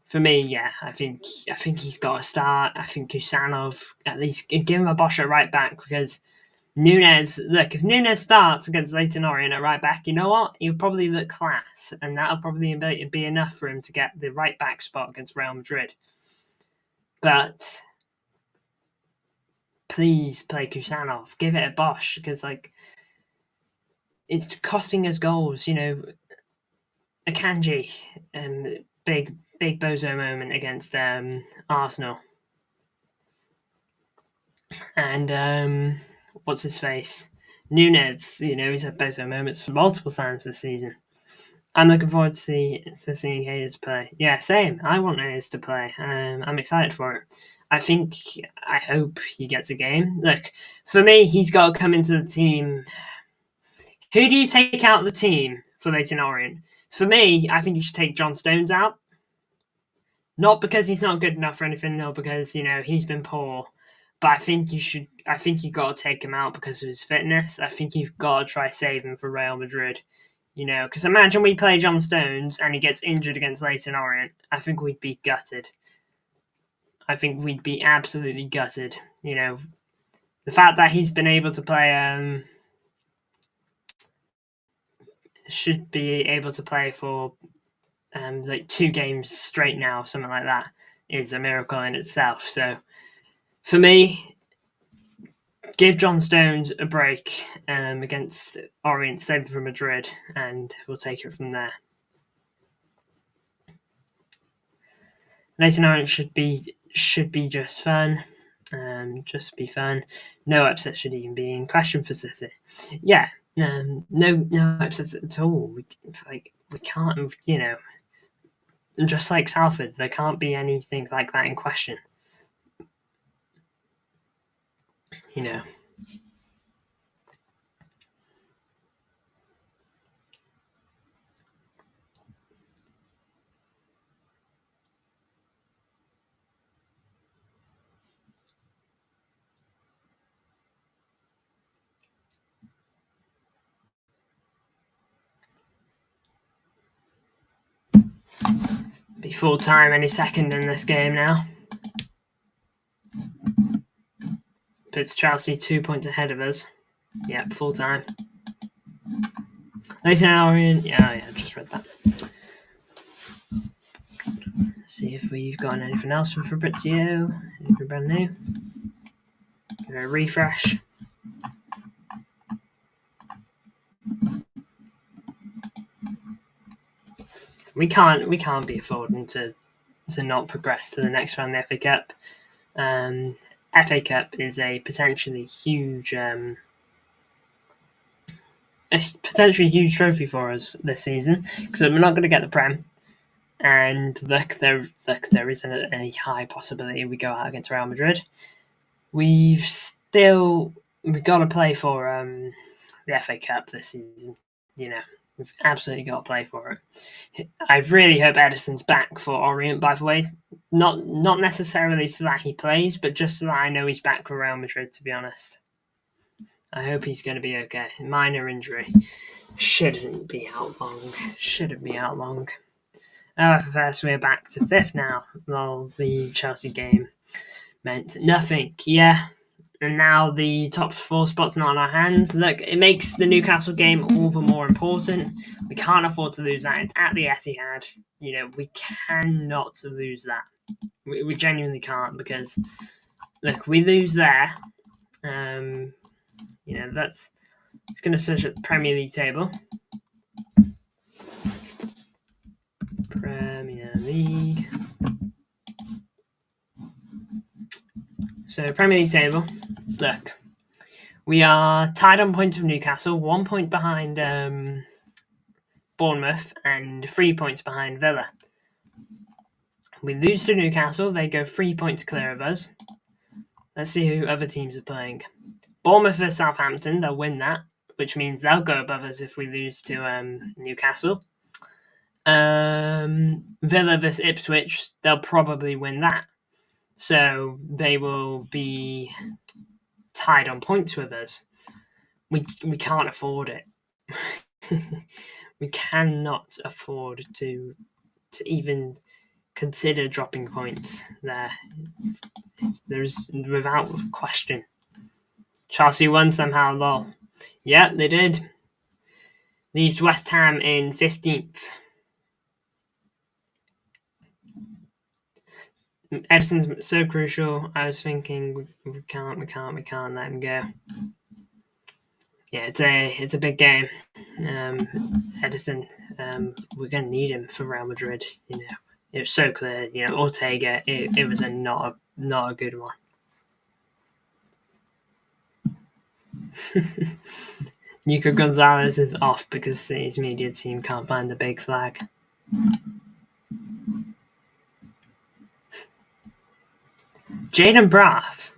For me, yeah, I think he's got to start. I think Kusanov, at least give him a bosh at right back, because Nunes, look, if Nunes starts against Leyton Orient at right back, you know what? He'll probably look class, and that'll probably be enough for him to get the right back spot against Real Madrid. But please play Kusanov. Give it a bosh, because it's costing us goals. Akanji, big bozo moment against Arsenal. And what's his face? Nunes, he's had bozo moments multiple times this season. I'm looking forward to seeing Hayes play. Yeah, same. I want Hayes to play. I'm excited for it. I hope he gets a game. Look, for me, he's got to come into the team. Who do you take out of the team for Leyton Orient? For me, I think you should take John Stones out. Not because he's not good enough or anything, no, because, he's been poor. But I think you've got to take him out because of his fitness. I think you've got to try save him for Real Madrid. Because imagine we play John Stones and he gets injured against Leyton Orient. I think we'd be gutted. I think we'd be absolutely gutted. The fact that he's been able to play should be able to play for like 2 games straight now, something like that, is a miracle in itself. So for me, give John Stones a break against Orient, save for Madrid, and we'll take it from there. Leighton Orient should be just fun. Just be fun. No upset should even be in question for City. Yeah, no upsets at all. We can't, just like Salford, there can't be anything like that in question. Be full time any second in this game now. Puts Chelsea 2 points ahead of us. Yep, full time. Leighton Orient, yeah, I just read that. See if we've got anything else from Fabrizio. Anything brand new? Give it a refresh. We can't be affording to not progress to the next round of the FA Cup. FA Cup is a potentially huge trophy for us this season because we're not going to get the Prem. And there isn't any high possibility we go out against Real Madrid. We've got to play for the FA Cup this season. We've absolutely got to play for it. I really hope Edison's back for Orient, by the way. Not necessarily so that he plays, but just so that I know he's back for Real Madrid, to be honest. I hope he's going to be okay. Minor injury. Shouldn't be out long. OFFS, we're back to 5th now. Well, the Chelsea game meant nothing. Yeah. And now the top 4 spots not in our hands. Look, it makes the Newcastle game all the more important. We can't afford to lose that. It's at the Etihad. We cannot lose that. We genuinely can't because, look, we lose there. It's going to search at the Premier League table. Premier League. So, Premier League table. Look, we are tied on points with Newcastle, 1 point behind Bournemouth, and 3 points behind Villa. We lose to Newcastle, they go 3 points clear of us. Let's see who other teams are playing. Bournemouth versus Southampton, they'll win that, which means they'll go above us if we lose to Newcastle. Villa versus Ipswich, they'll probably win that. So they will be tied on points with us. We can't afford it. We cannot afford to even consider dropping points there. There's without question. Chelsea won somehow, lol. Yeah, they did. Leaves West Ham in 15th. Edison's so crucial. I was thinking we can't let him go. Yeah, it's a big game. Edison, we're gonna need him for Real Madrid. It was so clear. Ortega. It was not a good one. Nico Gonzalez is off because his media team can't find the big flag. Jaden Braff.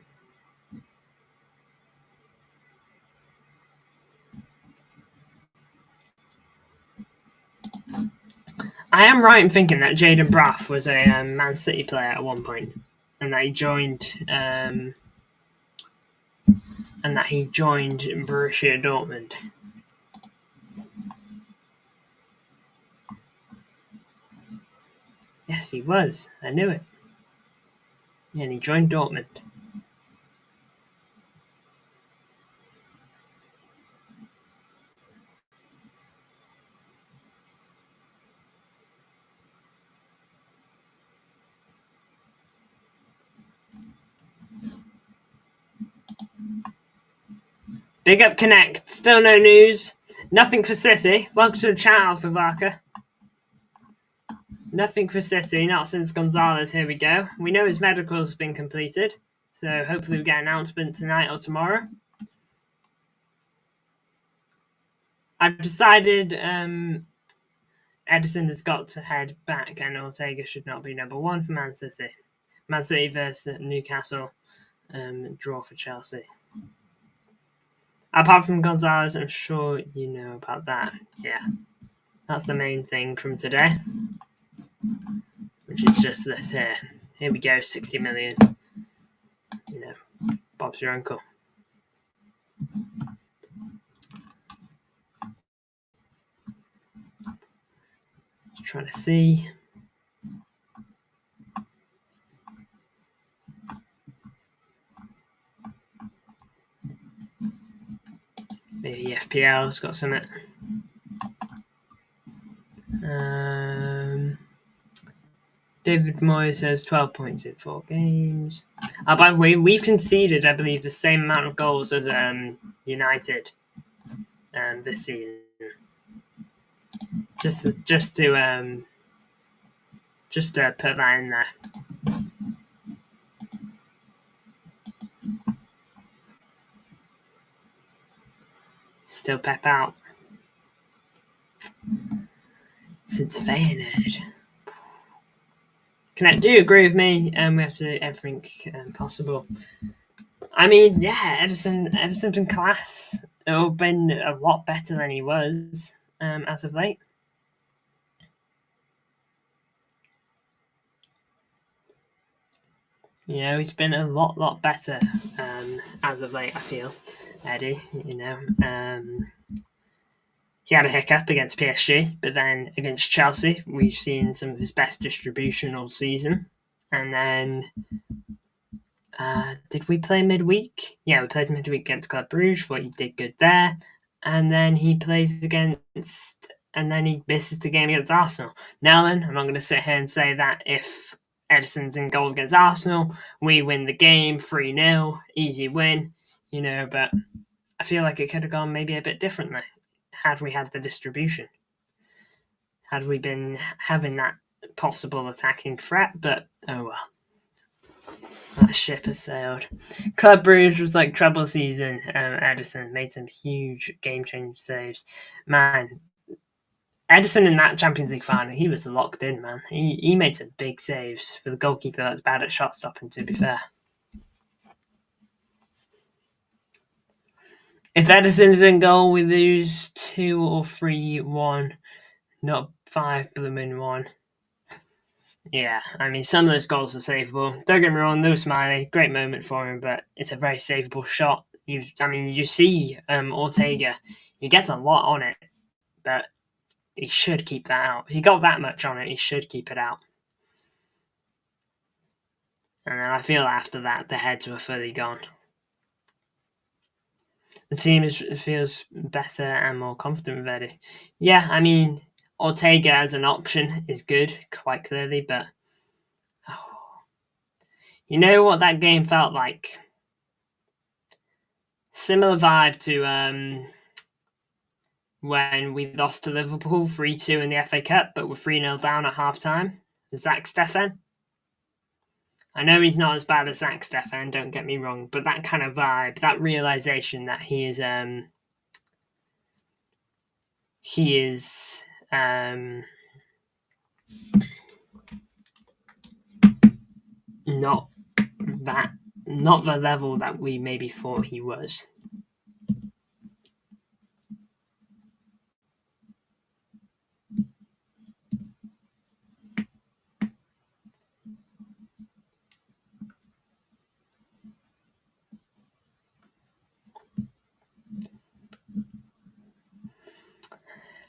I am right in thinking that Jaden Braff was a Man City player at one point, and that he joined Borussia Dortmund. Yes, he was. I knew it. Yeah, and he joined Dortmund. Big up Connect. Still no news. Nothing for City. Welcome to the chat, Alpha Varka. Nothing for City, not since Gonzalez. Here we go. We know his medical has been completed, so hopefully we get an announcement tonight or tomorrow. I've decided Edison has got to head back, and Ortega should not be number one for Man City. Man City versus Newcastle, draw for Chelsea. Apart from Gonzalez, I'm sure you know about that. Yeah, that's the main thing from today, which is just this here. Here we go, 60 million. You know, Bob's your uncle. Just trying to see. Maybe FPL's got something. David Moyes has 12 points in 4 games. By the way, we've conceded, I believe, the same amount of goals as United this season. Just to put that in there. Still Pep out. Since Feyenoord. Do you agree with me? We have to do everything possible. I mean, yeah, Edison's been class. It's been a lot better than he was as of late. You know, he's been a lot better as of late, I feel. Eddie, you know. He had a hiccup against PSG, but then against Chelsea, we've seen some of his best distribution all season. And then, did we play midweek? Yeah, we played midweek against Club Brugge. Thought he did good there. And then he plays against, and then he misses the game against Arsenal. Now then, I'm not going to sit here and say that if Edison's in goal against Arsenal, we win the game 3-0, easy win, you know, but I feel like it could have gone maybe a bit differently had we had the distribution. Had we been having that possible attacking threat, but oh well. That ship has sailed. Club Brugge was like treble season. Edison made some huge game-changing saves. Man, Edison in that Champions League final, he was locked in, man. He made some big saves for the goalkeeper that's bad at shot stopping, to be fair. If Edison's in goal, we lose 2 or 3-1, not 5-1. Yeah, I mean, some of those goals are savable. Don't get me wrong, Lewis Smiley, great moment for him, but it's a very savable shot. You see Ortega, he gets a lot on it, but he should keep that out. If he got that much on it, he should keep it out. And then I feel after that, the heads were fully gone. The team feels better and more confident with Eddie. Yeah, I mean, Ortega as an option is good, quite clearly, but you know what that game felt like? Similar vibe to when we lost to Liverpool 3-2 in the FA Cup, but we're 3-0 down at half-time. Zach Steffen. I know he's not as bad as Zach Steffen, don't get me wrong, but that kind of vibe, that realization that he is not the level that we maybe thought he was.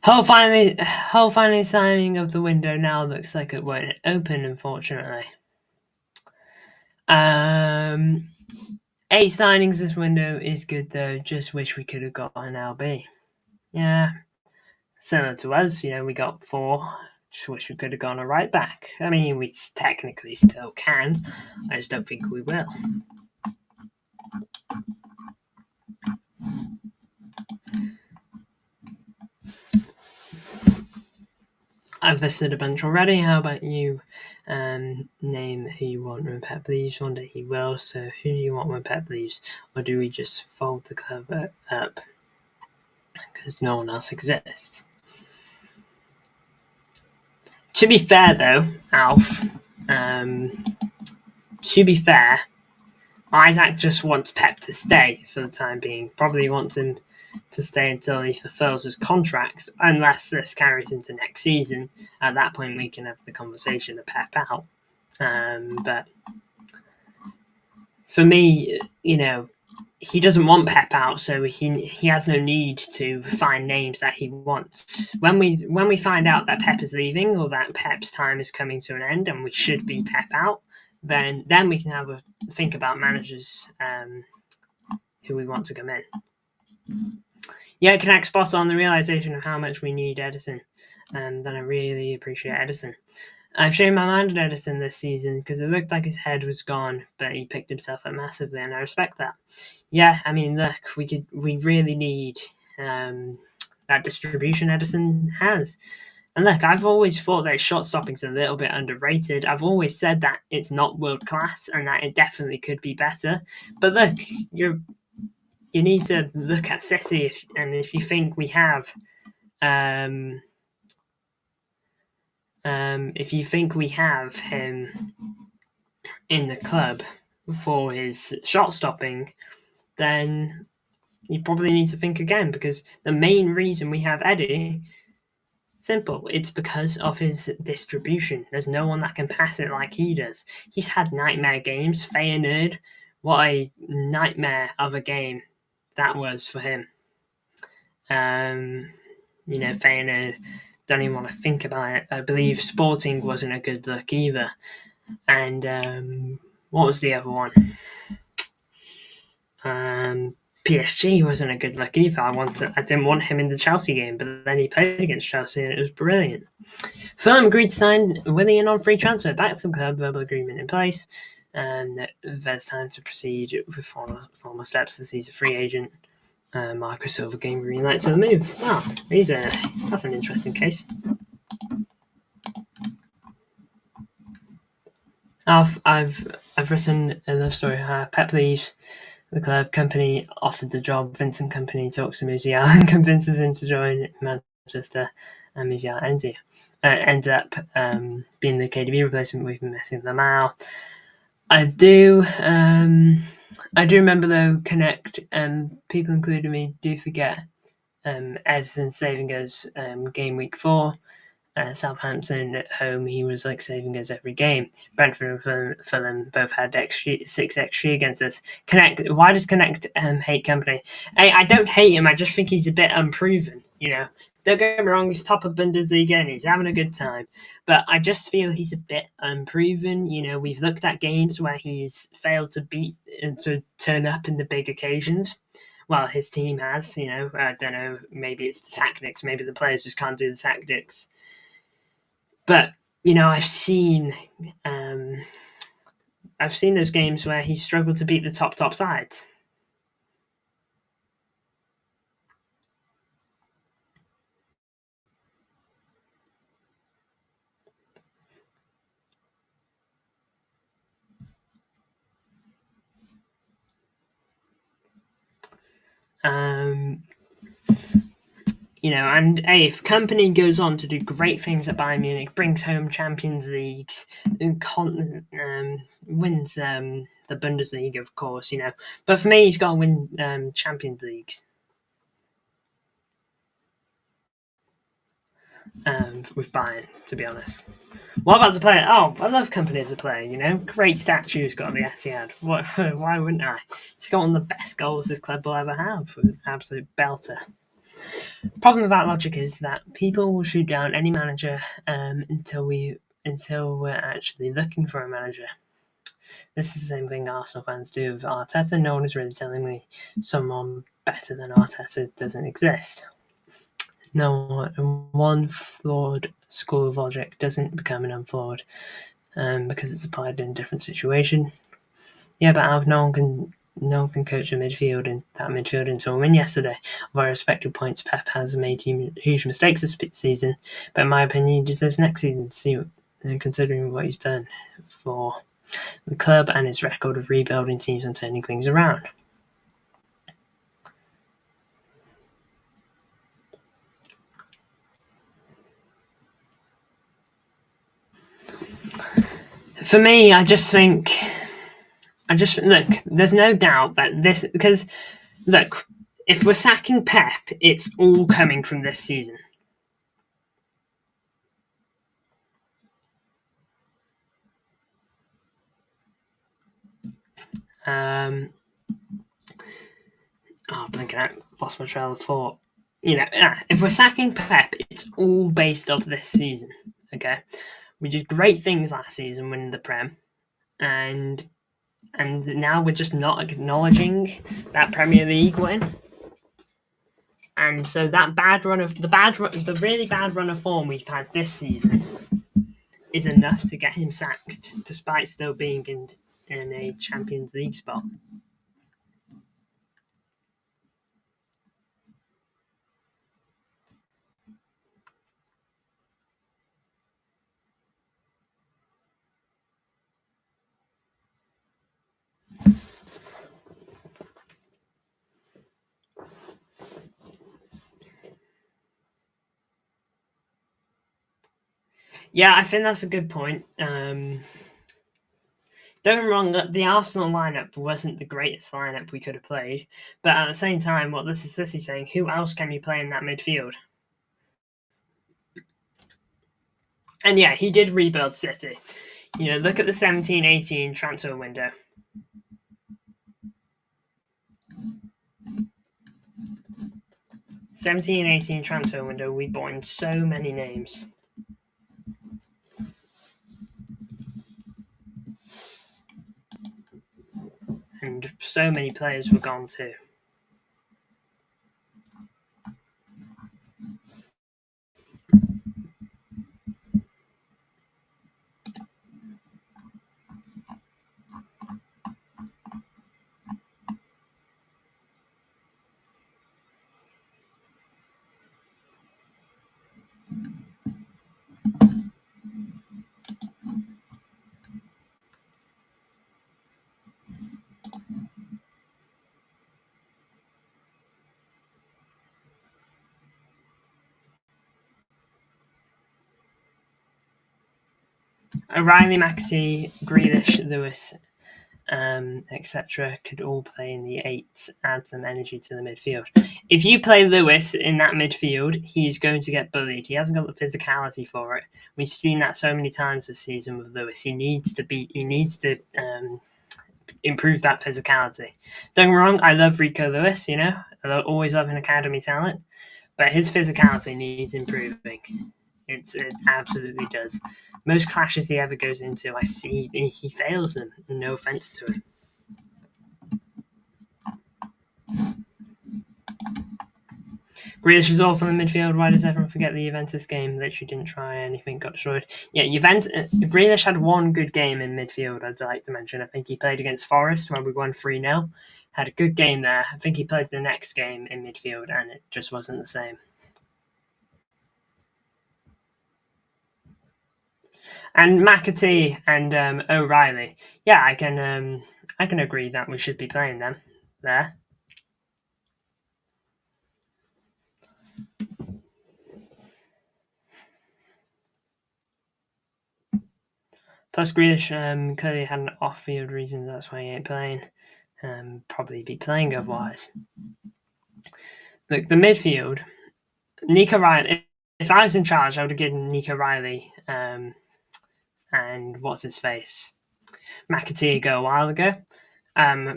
Hull finally signing of the window now looks like it won't open, unfortunately. 8 signings this window is good though. Just wish we could have got an LB. Yeah, similar to us. You know, we got 4. Just wish we could have gone a right back. I mean, we technically still can. I just don't think we will. I've listed a bunch already. How about you name who you want with pet peeves? One day he will. So who do you want with pet peeves? Or do we just fold the club up because no one else exists? To be fair, though, Alf, to be fair, Isaac just wants Pep to stay for the time being. Probably wants him to stay until he fulfills his contract, unless this carries into next season. At that point, we can have the conversation of Pep out. But for me, he doesn't want Pep out, so he has no need to find names that he wants. When we find out that Pep is leaving or that Pep's time is coming to an end and we should be Pep out, then we can have a think about managers who we want to come in. Yeah, connect spot on the realization of how much we need Edison, and then I really appreciate Edison. I've shown my mind at Edison this season because it looked like his head was gone, but he picked himself up massively, and I respect that. Yeah, I mean, look, we really need that distribution Edison has. And look, I've always thought that shot stopping's a little bit underrated. I've always said that it's not world class and that it definitely could be better. But look, you need to look at City, and if you think we have, if you think we have him in the club for his shot stopping, then you probably need to think again, because the main reason we have Eddie, simple, it's because of his distribution. There's no one that can pass it like he does. He's had nightmare games. Feyenoord, what a nightmare of a game that was for him. Feyenoord, don't even want to think about it. I believe Sporting wasn't a good look either. And what was the other one? PSG wasn't a good look either. I didn't want him in the Chelsea game, but then he played against Chelsea and it was brilliant. Fulham agreed to sign Willian on free transfer back to the club, verbal agreement in place, and there's time to proceed with formal steps as he's a free agent. Marco Silva game green light to the move. Wow, that's an interesting case. I've written a love story. Pep leaves the club. Company offered the job. Vincent Company talks to Musial and convinces him to join Manchester. And Musial ends up being the KDB replacement. We've been messing them out. I do remember though. Connect. People including me do forget Edison saving us game week 4. Southampton at home, he was like saving us every game. Brentford and Fulham both had 6 XG against us. Why does Connect hate Company? I don't hate him, I just think he's a bit unproven, Don't get me wrong, he's top of Bundesliga and he's having a good time. But I just feel he's a bit unproven. We've looked at games where he's failed to beat and to turn up in the big occasions. Well, his team has, I don't know, maybe it's the tactics, maybe the players just can't do the tactics. But I've seen those games where he struggled to beat the top sides. And if Company goes on to do great things at Bayern Munich, brings home Champions Leagues, wins the Bundesliga, of course, But for me, he's got to win Champions Leagues. With Bayern, to be honest. What about the player? Oh, I love Company as a player, Great statue he's got on the Etihad. Why wouldn't I? He's got one of the best goals this club will ever have. An absolute belter. Problem with that logic is that people will shoot down any manager until we're actually looking for a manager. This is the same thing Arsenal fans do with Arteta. No one is really telling me someone better than Arteta doesn't exist. No one flawed school of logic doesn't become an unflawed because it's applied in a different situation. Yeah, but no one can no one can coach a midfield in that midfield into a win yesterday. By respective points, Pep has made huge mistakes this season, but in my opinion, he deserves next season to see, considering what he's done for the club and his record of rebuilding teams and turning things around. For me, I just look. There's no doubt that this, because look, if we're sacking Pep, it's all coming from this season. Blinking out, lost my trail of thought. If we're sacking Pep, it's all based off this season. Okay, we did great things last season, winning the Prem, and now we're just not acknowledging that Premier League win. And so that the really bad run of form we've had this season is enough to get him sacked, despite still being in a Champions League spot. Yeah, I think that's a good point. Don't get me wrong, the Arsenal lineup wasn't the greatest lineup we could have played, but at the same time, what this is saying, who else can you play in that midfield? And yeah, he did rebuild City. Look at the 17-18 transfer window. Transfer window, we bought in so many names. And so many players were gone too. O'Reilly, McAtee, Grealish, Lewis, etc. could all play in the eights, add some energy to the midfield. If you play Lewis in that midfield, he's going to get bullied. He hasn't got the physicality for it. We've seen that so many times this season with Lewis. He needs to improve that physicality. Don't get me wrong, I love Rico Lewis, I always love an academy talent, but his physicality needs improving. It absolutely does. Most clashes he ever goes into, I see he fails them. No offense to him. Grealish is awful in midfield. Why does everyone forget the Juventus game? Literally didn't try anything, got destroyed. Yeah, Grealish had one good game in midfield, I'd like to mention. I think he played against Forest when we won 3-0. Had a good game there. I think he played the next game in midfield and it just wasn't the same. And McAtee and O'Reilly. Yeah, I can agree that we should be playing them there. Plus, Grealish clearly had an off-field reason. That's why he ain't playing. Probably be playing otherwise. Look, the midfield. Nico Riley. If I was in charge, I would have given Nico Riley and what's his face, McAtee a go a while ago.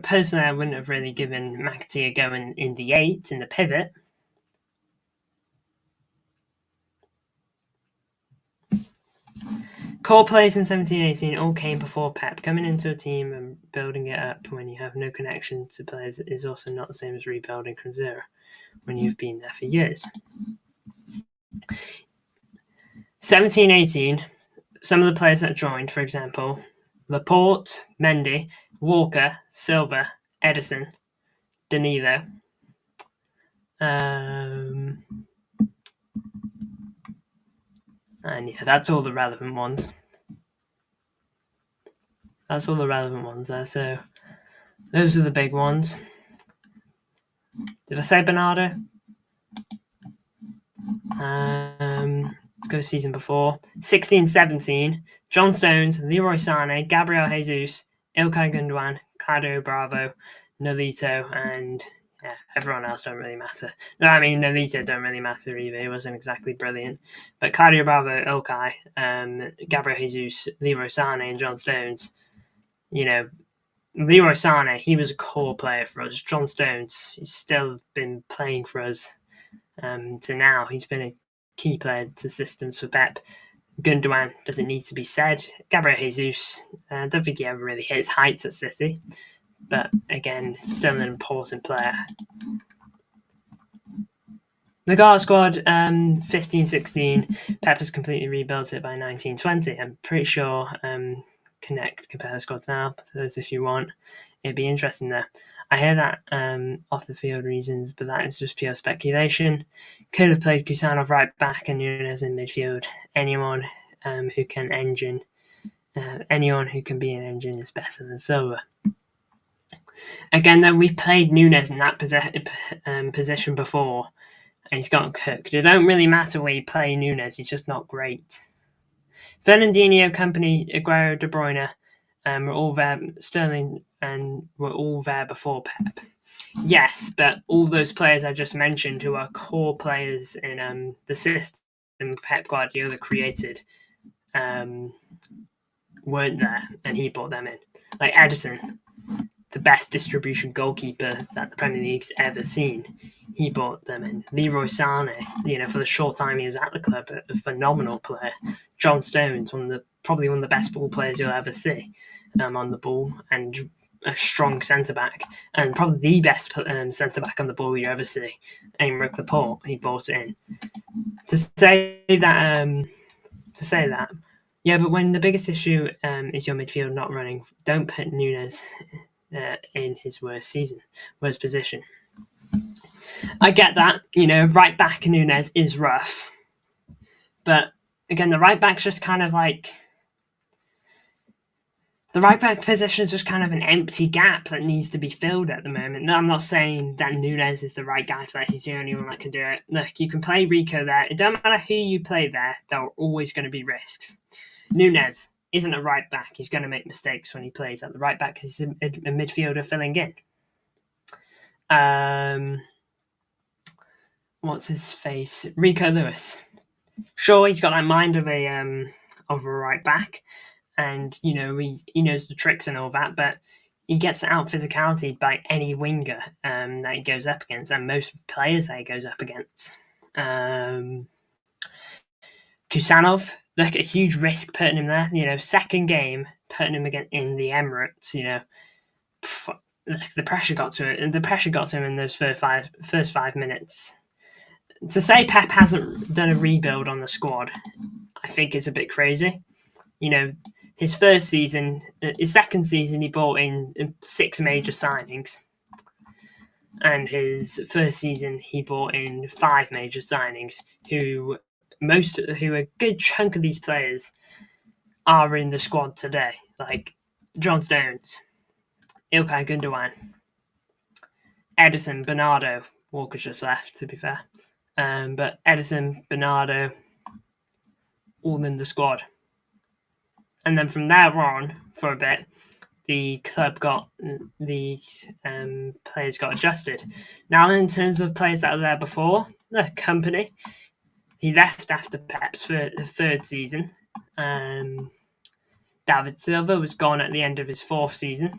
Personally, I wouldn't have really given McAtee a go in the 8, in the pivot. Core players in 17-18 all came before Pep. Coming into a team and building it up when you have no connection to players is also not the same as rebuilding from zero when you've been there for years. 17-18, some of the players that joined, for example, Laporte, Mendy, Walker, Silva, Edison, Danilo. And yeah, that's all the relevant ones. That's all the relevant ones there. So those are the big ones. Did I say Bernardo? Let's go season before. 16-17. John Stones, Leroy Sané, Gabriel Jesus, Ilkay Gundogan, Claudio Bravo, Nolito, and yeah, everyone else don't really matter. No, I mean, Nolito don't really matter either. He wasn't exactly brilliant. But Claudio Bravo, Ilkay, Gabriel Jesus, Leroy Sané, and John Stones, you know, Leroy Sané, he was a core player for us. John Stones, he's still been playing for us to now. He's been a key player to systems for Pep. Gundogan doesn't need to be said. Gabriel Jesus, I don't think he ever really hit his heights at City, but again, still an important player. The Gala squad, 15-16. Pep has completely rebuilt it by 19-20. I'm pretty sure compare squads now, for those if you want. It'd be interesting there. I hear that off the field reasons, but that is just pure speculation. Could have played Kusanov right back and Nunes in midfield. Anyone who can be an engine is better than Silva. Again, though, we've played Nunes in that position before, and he's gotten cooked. It don't really matter where you play Nunes; he's just not great. Fernandinho, Company, Aguero, De Bruyne were all there. Sterling and were all there before Pep. Yes, but all those players I just mentioned, who are core players in the system Pep Guardiola created, weren't there, and he brought them in. Like Edison, the best distribution goalkeeper that the Premier League's ever seen, he brought them in. Leroy Sané, for the short time he was at the club, a phenomenal player. John Stones, probably one of the best ball players you'll ever see on the ball, and a strong centre-back, and probably the best centre-back on the ball you ever see. Aymeric Laporte, he brought it in. To say that, yeah, but when the biggest issue is your midfield not running, don't put Nunes in his worst position. I get that, right back Nunes is rough, but again, the right back's just kind of like the right back position is just kind of an empty gap that needs to be filled at the moment. No, I'm not saying that Nunes is the right guy for that. He's the only one that can do it. Look, you can play Rico there. It don't matter who you play there. There are always going to be risks. Nunes isn't a right back. He's going to make mistakes when he plays at the right back because he's a midfielder filling in. What's his face? Rico Lewis. Sure, he's got that mind of a right back, and he knows the tricks and all that, but he gets out physicality by any winger that he goes up against, and most players that he goes up against. Kusanov, look, a huge risk putting him there. Second game, putting him again in the Emirates. The pressure got to it, and the pressure got to him in those first 5 minutes. To say Pep hasn't done a rebuild on the squad, I think is a bit crazy. His first season, his second season, he brought in 6 major signings. And his first season, he brought in 5 major signings, who a good chunk of these players are in the squad today. Like John Stones, Ilkay Gundogan, Edison, Bernardo. Walker's just left, to be fair. But Edison, Bernardo, all in the squad. And then from there on, for a bit, the club players got adjusted. Now, in terms of players that were there before, the Company, he left after Pep's third season. David Silva was gone at the end of his 4th season.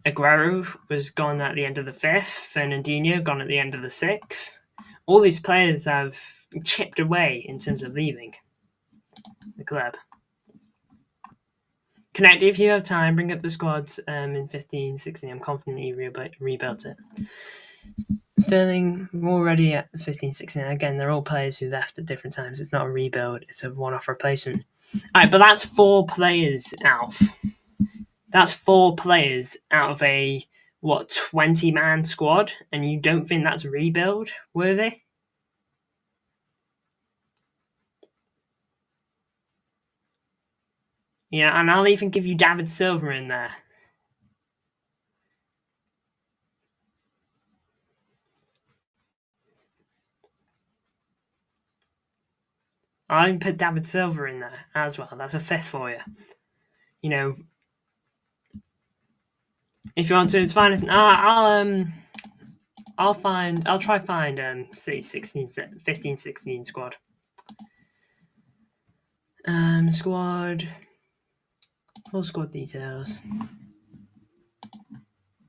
Aguero was gone at the end of the 5th. Fernandinho gone at the end of the 6th. All these players have chipped away in terms of leaving the club. Connect, if you have time, bring up the squads in 15-16. I'm confident he rebuilt it. Sterling, already at 15-16. Again, they're all players who left at different times. It's not a rebuild, it's a one-off replacement. All right, but that's 4 players, Alf. That's 4 players out of a 20-man squad, and you don't think that's rebuild worthy? Yeah, and I'll even give you David Silva in there. I'll even put David Silva in there as well. That's a 5th for you. You know, if you want to, it's fine. I'll try find say 15, 16 squad. Squad. Full squad details.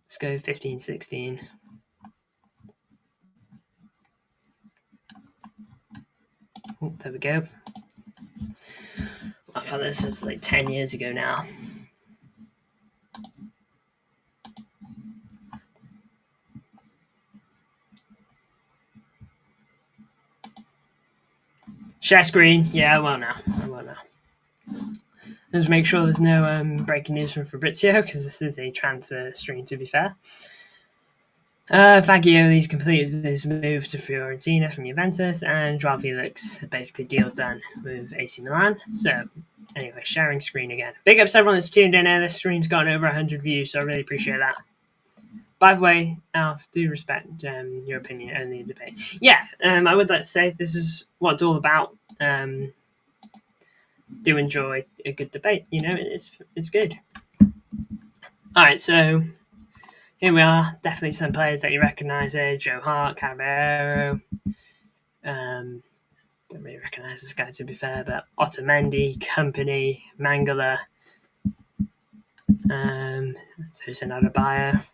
Let's go 15, 16. Oh, there we go. I thought this was like 10 years ago now. Share screen. Yeah, I will now. Let's make sure there's no breaking news from Fabrizio, because this is a transfer stream, to be fair. Fagioli's completed his move to Fiorentina from Juventus, and Joao Felix basically deal done with AC Milan. So, anyway, sharing screen again. Big ups to everyone that's tuned in here. This stream's gotten over 100 views, so I really appreciate that. By the way, Alf, do respect your opinion only in debate. Yeah, I would like to say this is what it's all about. Do enjoy a good debate. You know, it's good. All right, so here we are. Definitely some players that you recognise here. Joe Hart, Caballero. Don't really recognise this guy, to be fair, but Otamendi, Company, Mangala, Tosin Adebayo,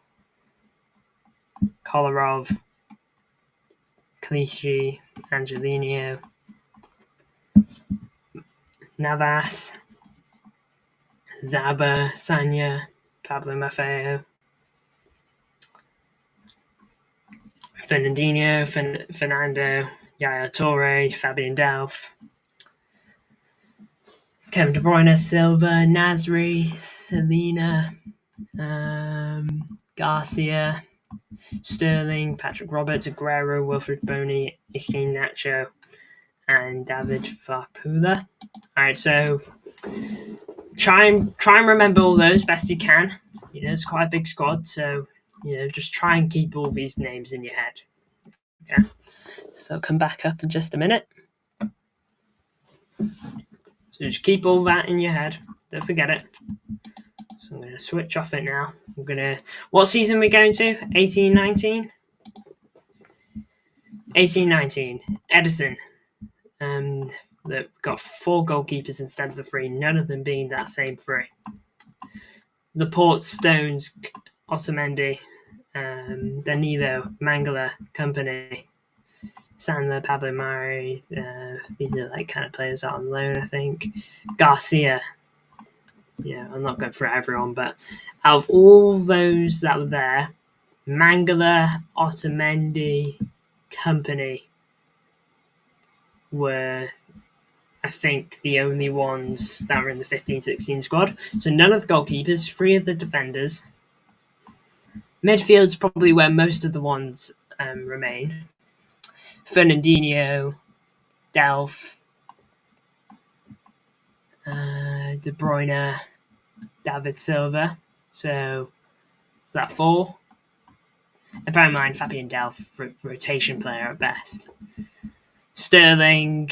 Kolarov, Clichy, Angelino, Navas, Zaba, Sanya, Pablo Maffeo, Fernandinho, Fernando, Yaya Toure, Fabian Delph, Kevin De Bruyne, Silva, Nasri, Selena, Garcia, Sterling, Patrick Roberts, Aguero, Wilfred Boney, Ike Nacho, and David Farpula. All right, so try and remember all those best you can. You know, it's quite a big squad, so you know, just try and keep all these names in your head. Okay, so I'll come back up in just a minute. So just keep all that in your head. Don't forget it. So I'm going to switch off it now. I'm going to... What season are we going to? 18-19? 18-19. Edison. That got 4 goalkeepers instead of the 3, none of them being that same 3. The Port, Stones, Otamendi, Danilo, Mangala, Company, Sandler, Pablo Mari. These are like kind of players out on loan, I think. Garcia. Yeah, I'm not going for everyone, but out of all those that were there, Mangala, Otamendi, Company were, I think, the only ones that were in the 15-16 squad. So none of the goalkeepers, 3 of the defenders. Midfield's probably where most of the ones remain. Fernandinho, Delph, De Bruyne, David Silva. So is that 4? And bear in mind, Fabian Delph, rotation player at best. Sterling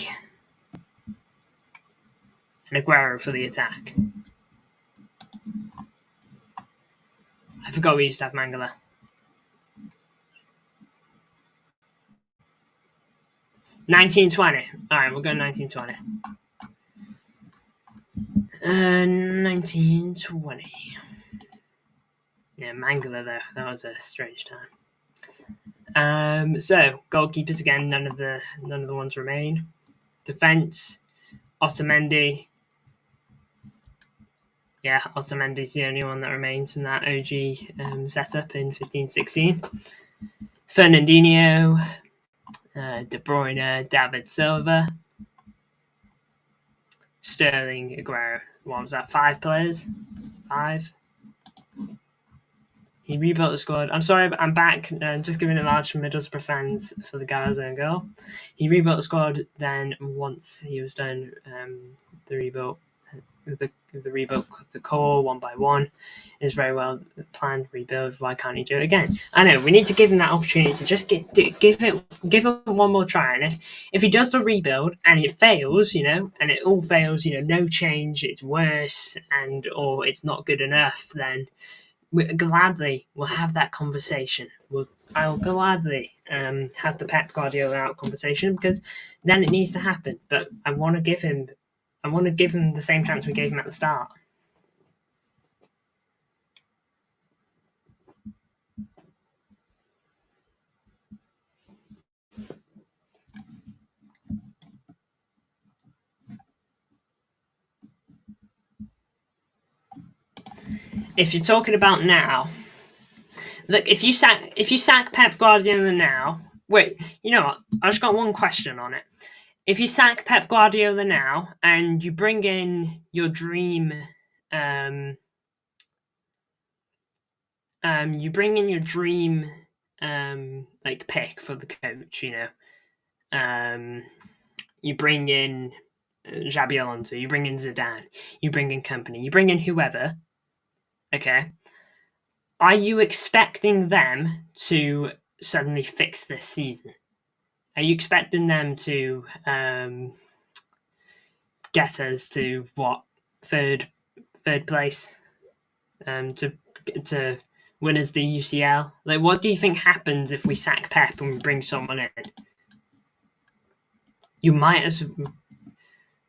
and Aguero for the attack. I forgot we used to have Mangala. $19.20. All right, we'll go $19.20. $19.20. Yeah, Mangala though. That was a strange time. So goalkeepers again. None of the ones remain. Defense. Otamendi. Yeah, Otamendi's the only one that remains from that OG setup in 15-16. Fernandinho, De Bruyne, David Silva, Sterling, Aguero. What was that? 5 players? 5? He rebuilt the squad. I'm sorry, but I'm back. Just giving a large from Middlesbrough fans for the Gar's own goal. He rebuilt the squad. Then once he was done, the rebuilt the core one by one is very well planned rebuild. Why can't he do it again? I know we need to give him that opportunity to just give him one more try. And if he does the rebuild and it fails, and it all fails, no change, it's worse, or it's not good enough, then gladly we'll have that conversation. I'll gladly have the Pep Guardiola out conversation, because then it needs to happen. But I want to give him the same chance we gave him at the start. If you're talking about now, look, if you sack Pep Guardiola now, wait, you know what? I just got one question on it. If you sack Pep Guardiola now and you bring in your dream, like pick for the coach, you bring in Xabi Alonso, you bring in Zidane, you bring in company, you bring in whoever. Okay, are you expecting them to suddenly fix this season? Are you expecting them to get us to what, third place, to win us the UCL? Like, what do you think happens if we sack Pep and we bring someone in? You might as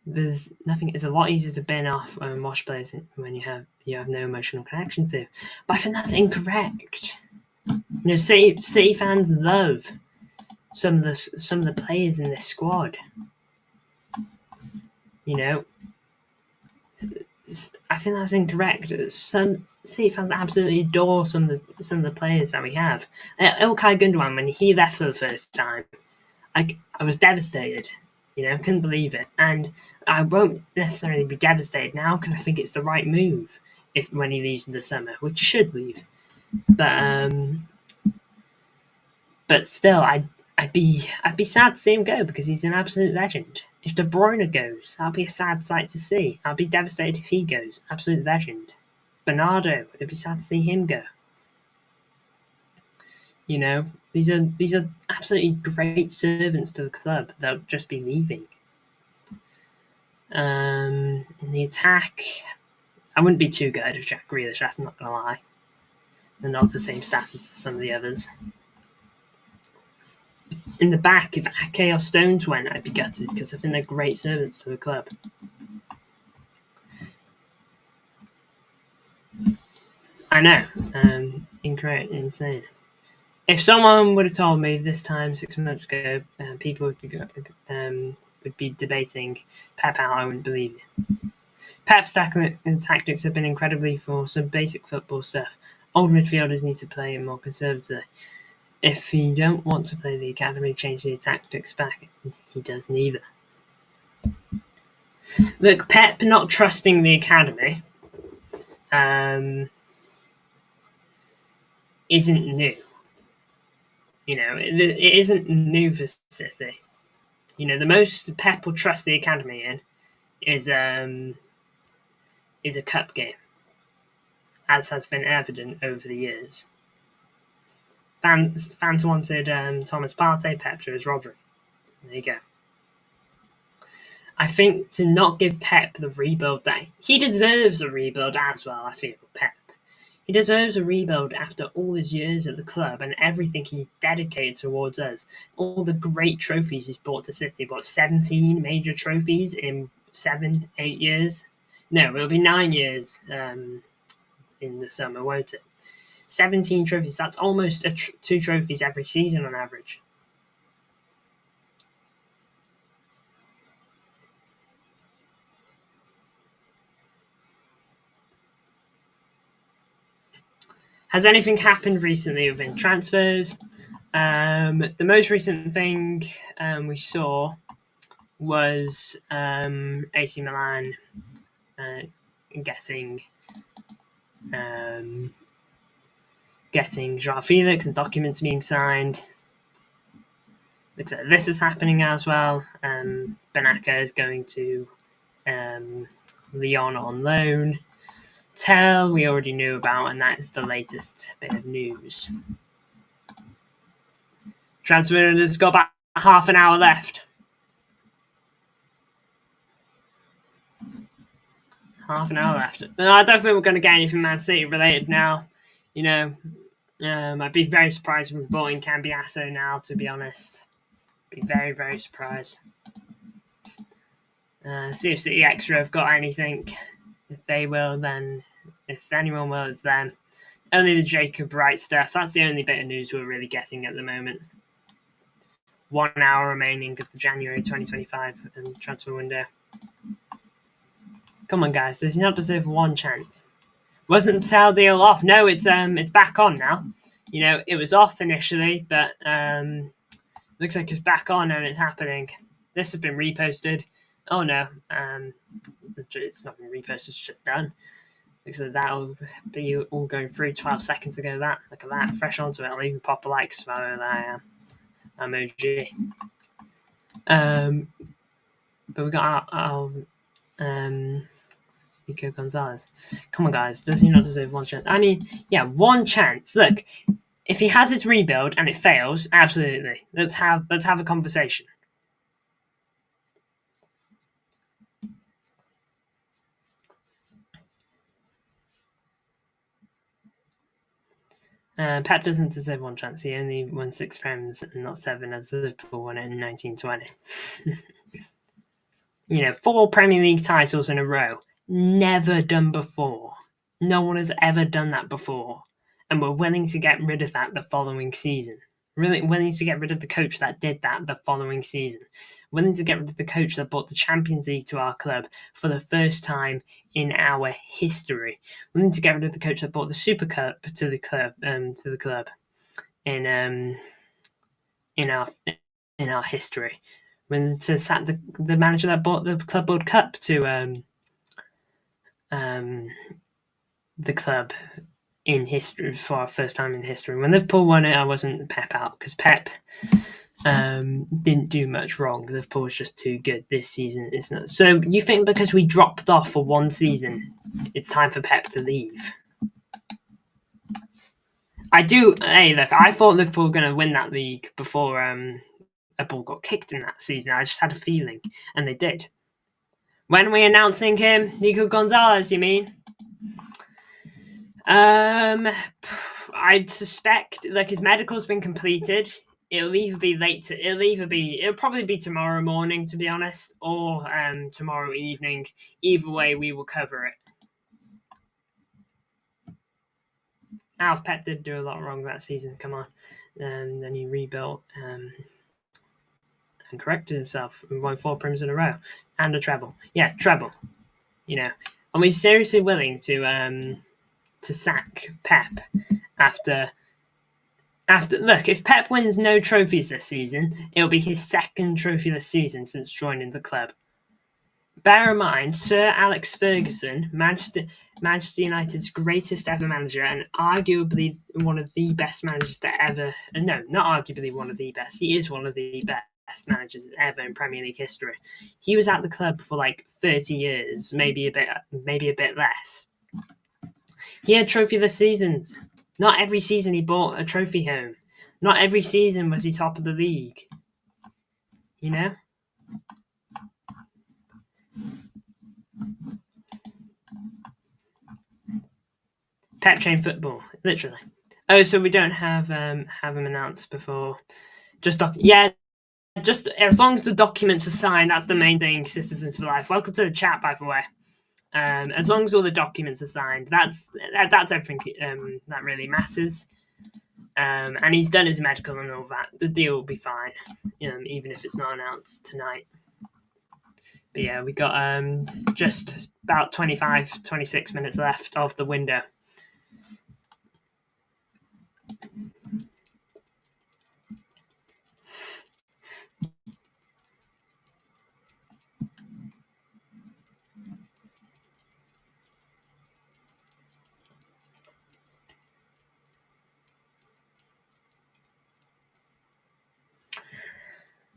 there's nothing. It's a lot easier to bin off wash players when you have no emotional connection to. But I think that's incorrect. City fans love some of the players in this squad. I think that's incorrect. Some City fans absolutely adore some of the players that we have. Ilkay Gundogan, when he left for the first time, I was devastated. Couldn't believe it, and I won't necessarily be devastated now, because I think it's the right move when he leaves in the summer, which he should leave. But still, I'd be sad to see him go, because he's an absolute legend. If De Bruyne goes, that'll be a sad sight to see. I'll be devastated if he goes. Absolute legend. Bernardo, it'd be sad to see him go. These are absolutely great servants to the club. They'll just be leaving. In the attack, I wouldn't be too good with Jack Grealish, I'm not going to lie. They're not the same status as some of the others. In the back, if Ake or Stones went, I'd be gutted, because I think they're great servants to the club. I know. Incorrect, insane. If someone would have told me this time 6 months ago, people would be debating Pep out, I wouldn't believe it. Pep's tactics have been incredibly for some basic football stuff. Old midfielders need to play more conservatively. If he don't want to play the academy, change the tactics back, he does neither. Look, Pep not trusting the academy isn't new. It isn't new for City. The most Pep will trust the academy in is a cup game, as has been evident over the years. Fans wanted Thomas Partey, Pep chose Rodri. There you go. I think to not give Pep the rebuild that he deserves a rebuild as well. I feel Pep. He deserves a rebuild after all his years at the club and everything he's dedicated towards us. All the great trophies he's brought to City. 17 major trophies in 7-8 years? No, it'll be 9 years in the summer, won't it? 17 trophies. That's almost 2 trophies every season on average. Has anything happened recently within transfers? The most recent thing we saw was AC Milan getting getting Joao Felix and documents being signed. Looks like this is happening as well. Benaka is going to Lyon on loan. Tell we already knew about, and that is the latest bit of news. Transfer window has got about half an hour left. Half an hour left. I don't think we're going to get anything Man City related now. I'd be very surprised if we brought in Cambiasso now, to be honest. Be very, very surprised. See if City Extra have got anything. If they will, then if anyone will, it's them. Only the Jacob Wright stuff. That's the only bit of news we're really getting at the moment. 1 hour remaining of the January 2025 transfer window. Come on, guys. Does he not deserve one chance? Wasn't the Tell deal off? No, it's back on now. It was off initially, but looks like it's back on and it's happening. This has been reposted. Oh no, it's not been reposted. It's just done. Looks like that'll be all going through 12 seconds ago. Look at that, fresh onto it. I'll even pop a like so I am emoji. But we got our Nico Gonzalez. Come on, guys. Does he not deserve one chance? I mean, yeah, one chance. Look, if he has his rebuild and it fails, absolutely. Let's have a conversation. Pep doesn't deserve one chance. He only won 6 Prems and not 7 as Liverpool won it in 1920. 4 Premier League titles in a row. Never done before. No one has ever done that before. And we're willing to get rid of that the following season. Really willing to get rid of the coach that did that the following season. Willing to get rid of the coach that brought the Champions League to our club for the first time in our history. Willing to get rid of the coach that brought the Super Cup to the club in our history. Willing to sack the manager that brought the Club World Cup to the club in history for our first time in history. When Liverpool won it, I wasn't Pep out because Pep didn't do much wrong. Liverpool was just too good this season. It's not. So you think because we dropped off for one season, it's time for Pep to leave? I do. Hey, look, I thought Liverpool were going to win that league before a ball got kicked in that season. I just had a feeling, and they did. When are we announcing him? Nico Gonzalez, you mean? I'd suspect his medical's been completed. It'll probably be tomorrow morning, to be honest, or tomorrow evening. Either way, we will cover it. Alf Pep did do a lot wrong that season. Come on, then he rebuilt and corrected himself. We won 4 Prems in a row and a treble. Yeah, treble. Are we seriously willing to sack Pep after look, if Pep wins no trophies this season, it'll be his 2nd trophyless season since joining the club. Bear in mind, Sir Alex Ferguson, Manchester United's greatest ever manager and arguably one of the best managers to ever. No, not arguably one of the best. He is one of the best managers ever in Premier League history. He was at the club for like 30 years, maybe a bit less. He had trophyless seasons. Not every season he brought a trophy home. Not every season was he top of the league. Pep changed football, literally. Oh, so we don't have him announced before. Just as long as the documents are signed, that's the main thing. Citizens for Life. Welcome to the chat, by the way. As long as all the documents are signed, that's everything that really matters. And he's done his medical and all that. The deal will be fine, even if it's not announced tonight. But yeah, we got just about 26 minutes left of the window.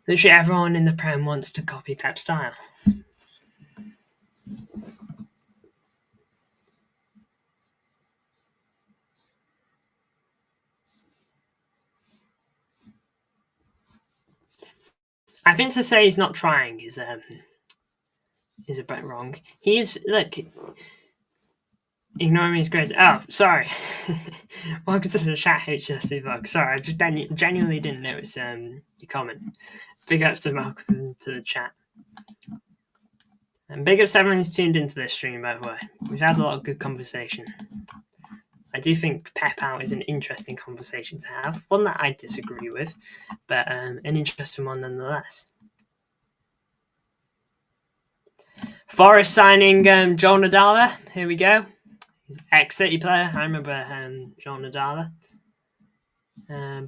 Literally everyone in the Prem wants to copy Pep's style. I think to say he's not trying is a bit wrong. He's look. Ignoring me is great. Oh, sorry. Welcome to the chat, HSC vlog. Sorry, I just genuinely didn't notice your comment. Big ups to welcome to the chat. And big ups to everyone who's tuned into this stream, by the way. We've had a lot of good conversation. I do think Pep Out is an interesting conversation to have. One that I disagree with, but an interesting one nonetheless. Forest signing John Nadala. Here we go. He's ex-City player. I remember John Nadala.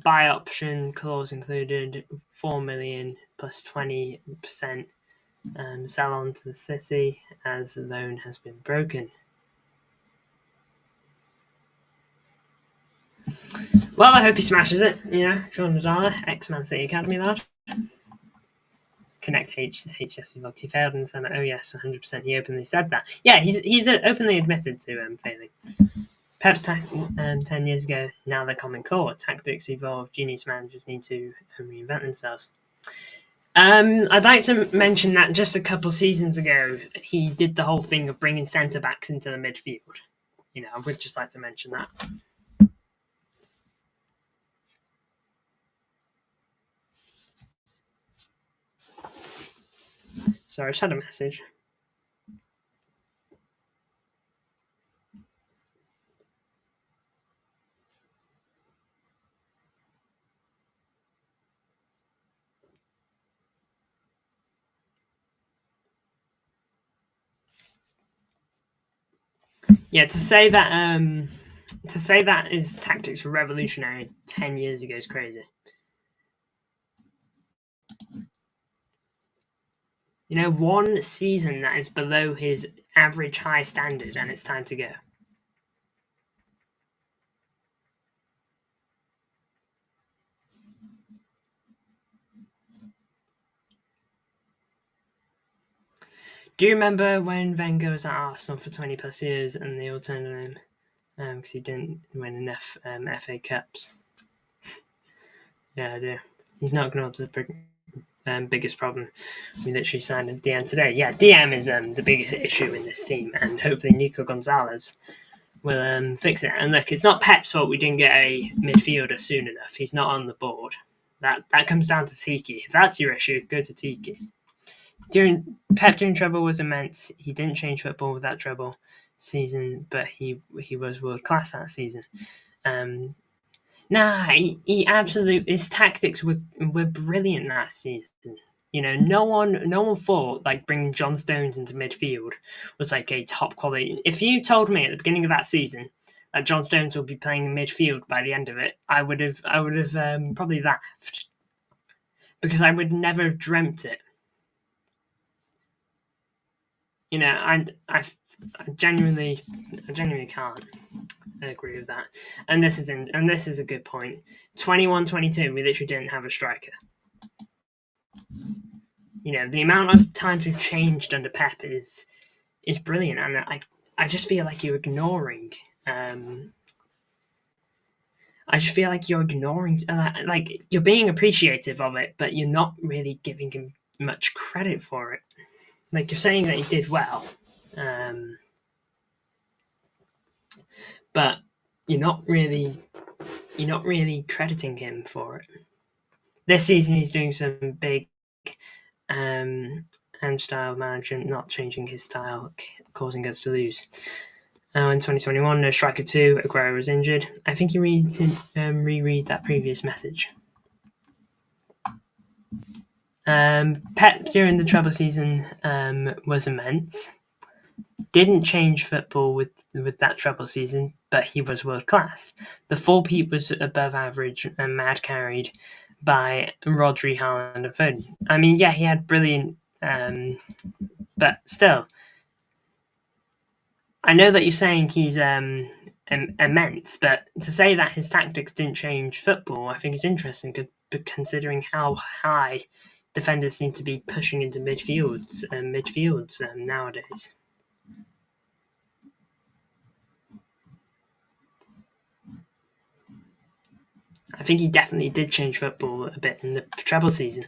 Buy option clause included, 4 million plus 20% sell on to the City as the loan has been broken. Well, I hope he smashes it. John Nadala, ex-Man City Academy lad. Connect HSC vlog. He failed in the summer. Oh yes, 100%. He openly said that. Yeah, he's openly admitted to failing. Pep's 10 years ago, now they're common core. Tactics evolve. Genius managers need to reinvent themselves. I'd like to mention that just a couple seasons ago, he did the whole thing of bringing centre backs into the midfield. I would just like to mention that. Sorry, I just had a message. Yeah, to say that his tactics were revolutionary 10 years ago is crazy. One season that is below his average high standard, and it's time to go. Do you remember when Wenger was at Arsenal for 20 plus years and they all turned on him because he didn't win enough FA Cups? Yeah, I do. He's not going to the biggest problem. We literally signed a DM today. Yeah, DM is the biggest issue in this team, and hopefully Nico Gonzalez will fix it. And look, it's not Pep's fault we didn't get a midfielder soon enough. He's not on the board. That comes down to Tiki. If that's your issue, go to Tiki. Pep during treble was immense. He didn't change football with that treble season, but he was world class that season. He absolutely, his tactics were brilliant that season. No one thought like bringing John Stones into midfield was like a top quality. If you told me at the beginning of that season that John Stones would be playing in midfield by the end of it, I would have probably laughed because I would never have dreamt it. And I genuinely can't agree with that. And this is a good point. 21-22, we literally didn't have a striker. The amount of times we've changed under Pep is brilliant, and I just feel like you're ignoring. I just feel like you're ignoring, like you're being appreciative of it, but you're not really giving him much credit for it. Like you're saying that he did well, but you're not really crediting him for it. This season, he's doing some big and style management, not changing his style, causing us to lose. In 2021, no striker 2, Aguero was injured. I think you need to reread that previous message. Pep during the treble season was immense. Didn't change football with that treble season, but he was world class. The full peat was above average and mad carried by Rodri, Haaland, and Foden. I mean, yeah, he had brilliant, but still, I know that you're saying he's immense, but to say that his tactics didn't change football, I think is interesting, considering how high defenders seem to be pushing into midfields nowadays. I think he definitely did change football a bit in the treble season.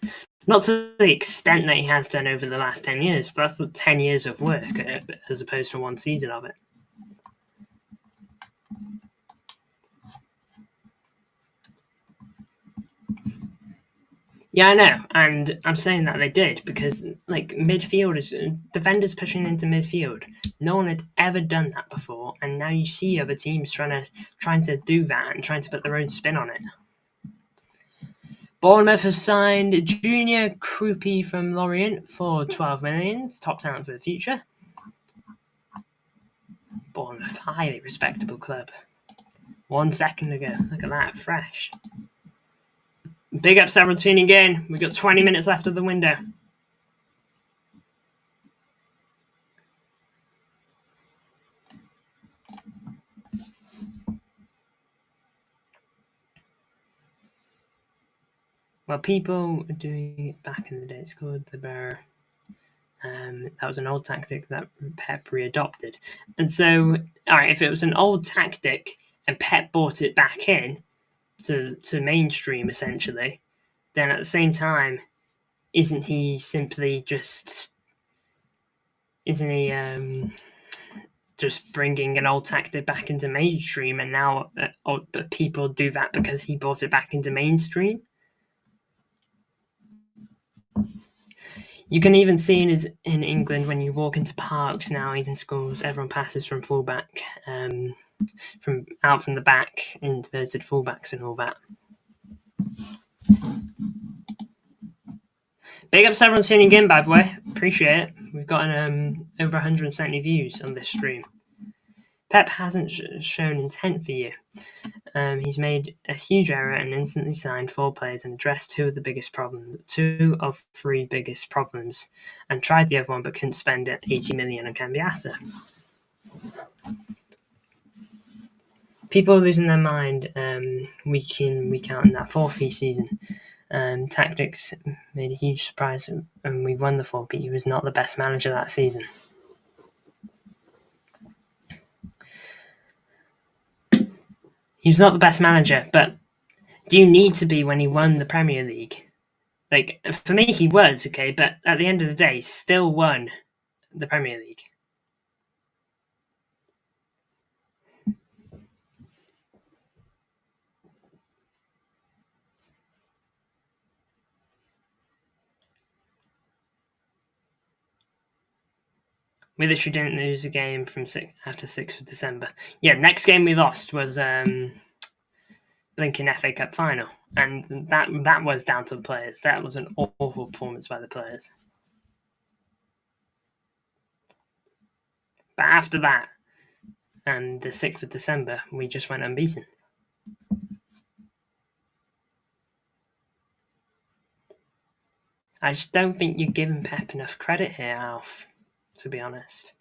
Not to the extent that he has done over the last 10 years, but that's 10 years of work as opposed to one season of it. Yeah, I know, and I'm saying that they did because, like, defenders pushing into midfield. No one had ever done that before, and now you see other teams trying to do that and trying to put their own spin on it. Bournemouth has signed Junior Krupi from Lorient for 12 million, top talent for the future. Bournemouth, highly respectable club. 1 second ago, look at that, fresh. Big up Several tuning in. We've got 20 minutes left of the window. Well, people are doing it back in the day. It's called the Bear. That was an old tactic that Pep readopted. And so, all right, if it was an old tactic and Pep brought it back in to mainstream, essentially, then at the same time, isn't he just bringing an old tactic back into mainstream, and now people do that because he brought it back into mainstream? You can even see in England when you walk into parks now, even schools, everyone passes from fullback, from the back, inverted fullbacks and all that. Big up to everyone tuning in, by the way. Appreciate it. We've got over 170 views on this stream. Pep hasn't shown intent for you. He's made a huge error and instantly signed 4 players and addressed 2 of 3 biggest problems, and tried the other one but couldn't spend 80 million on Cambiasa. People are losing their mind week in, week out in that 4-fee season. Tactics made a huge surprise, and we won the 4, but he was not the best manager that season. He was not the best manager, but do you need to be when he won the Premier League? Like, for me, he was, okay, but at the end of the day, he still won the Premier League. We literally didn't lose a game after 6th of December. Yeah, next game we lost was blinking FA Cup final, and that was down to the players. That was an awful performance by the players. But after that, and the 6th of December, we just went unbeaten. I just don't think you're giving Pep enough credit here, Alf, to be honest.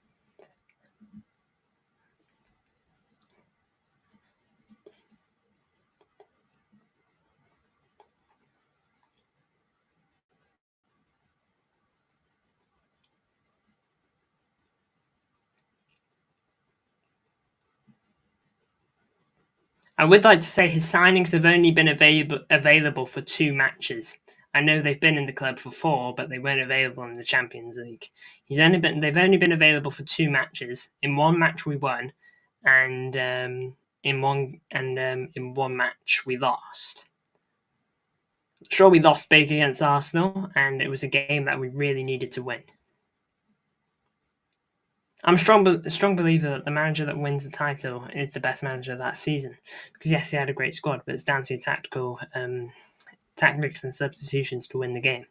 I would like to say his signings have only been available for 2 matches. I know they've been in the club for 4, but they weren't available in the Champions League. They've only been available for 2 matches. In 1 match we won, and in one match we lost. Sure, we lost big against Arsenal, and it was a game that we really needed to win. I'm a strong believer that the manager that wins the title is the best manager that season. Because yes, he had a great squad, but it's down to tactics and substitutions to win the game.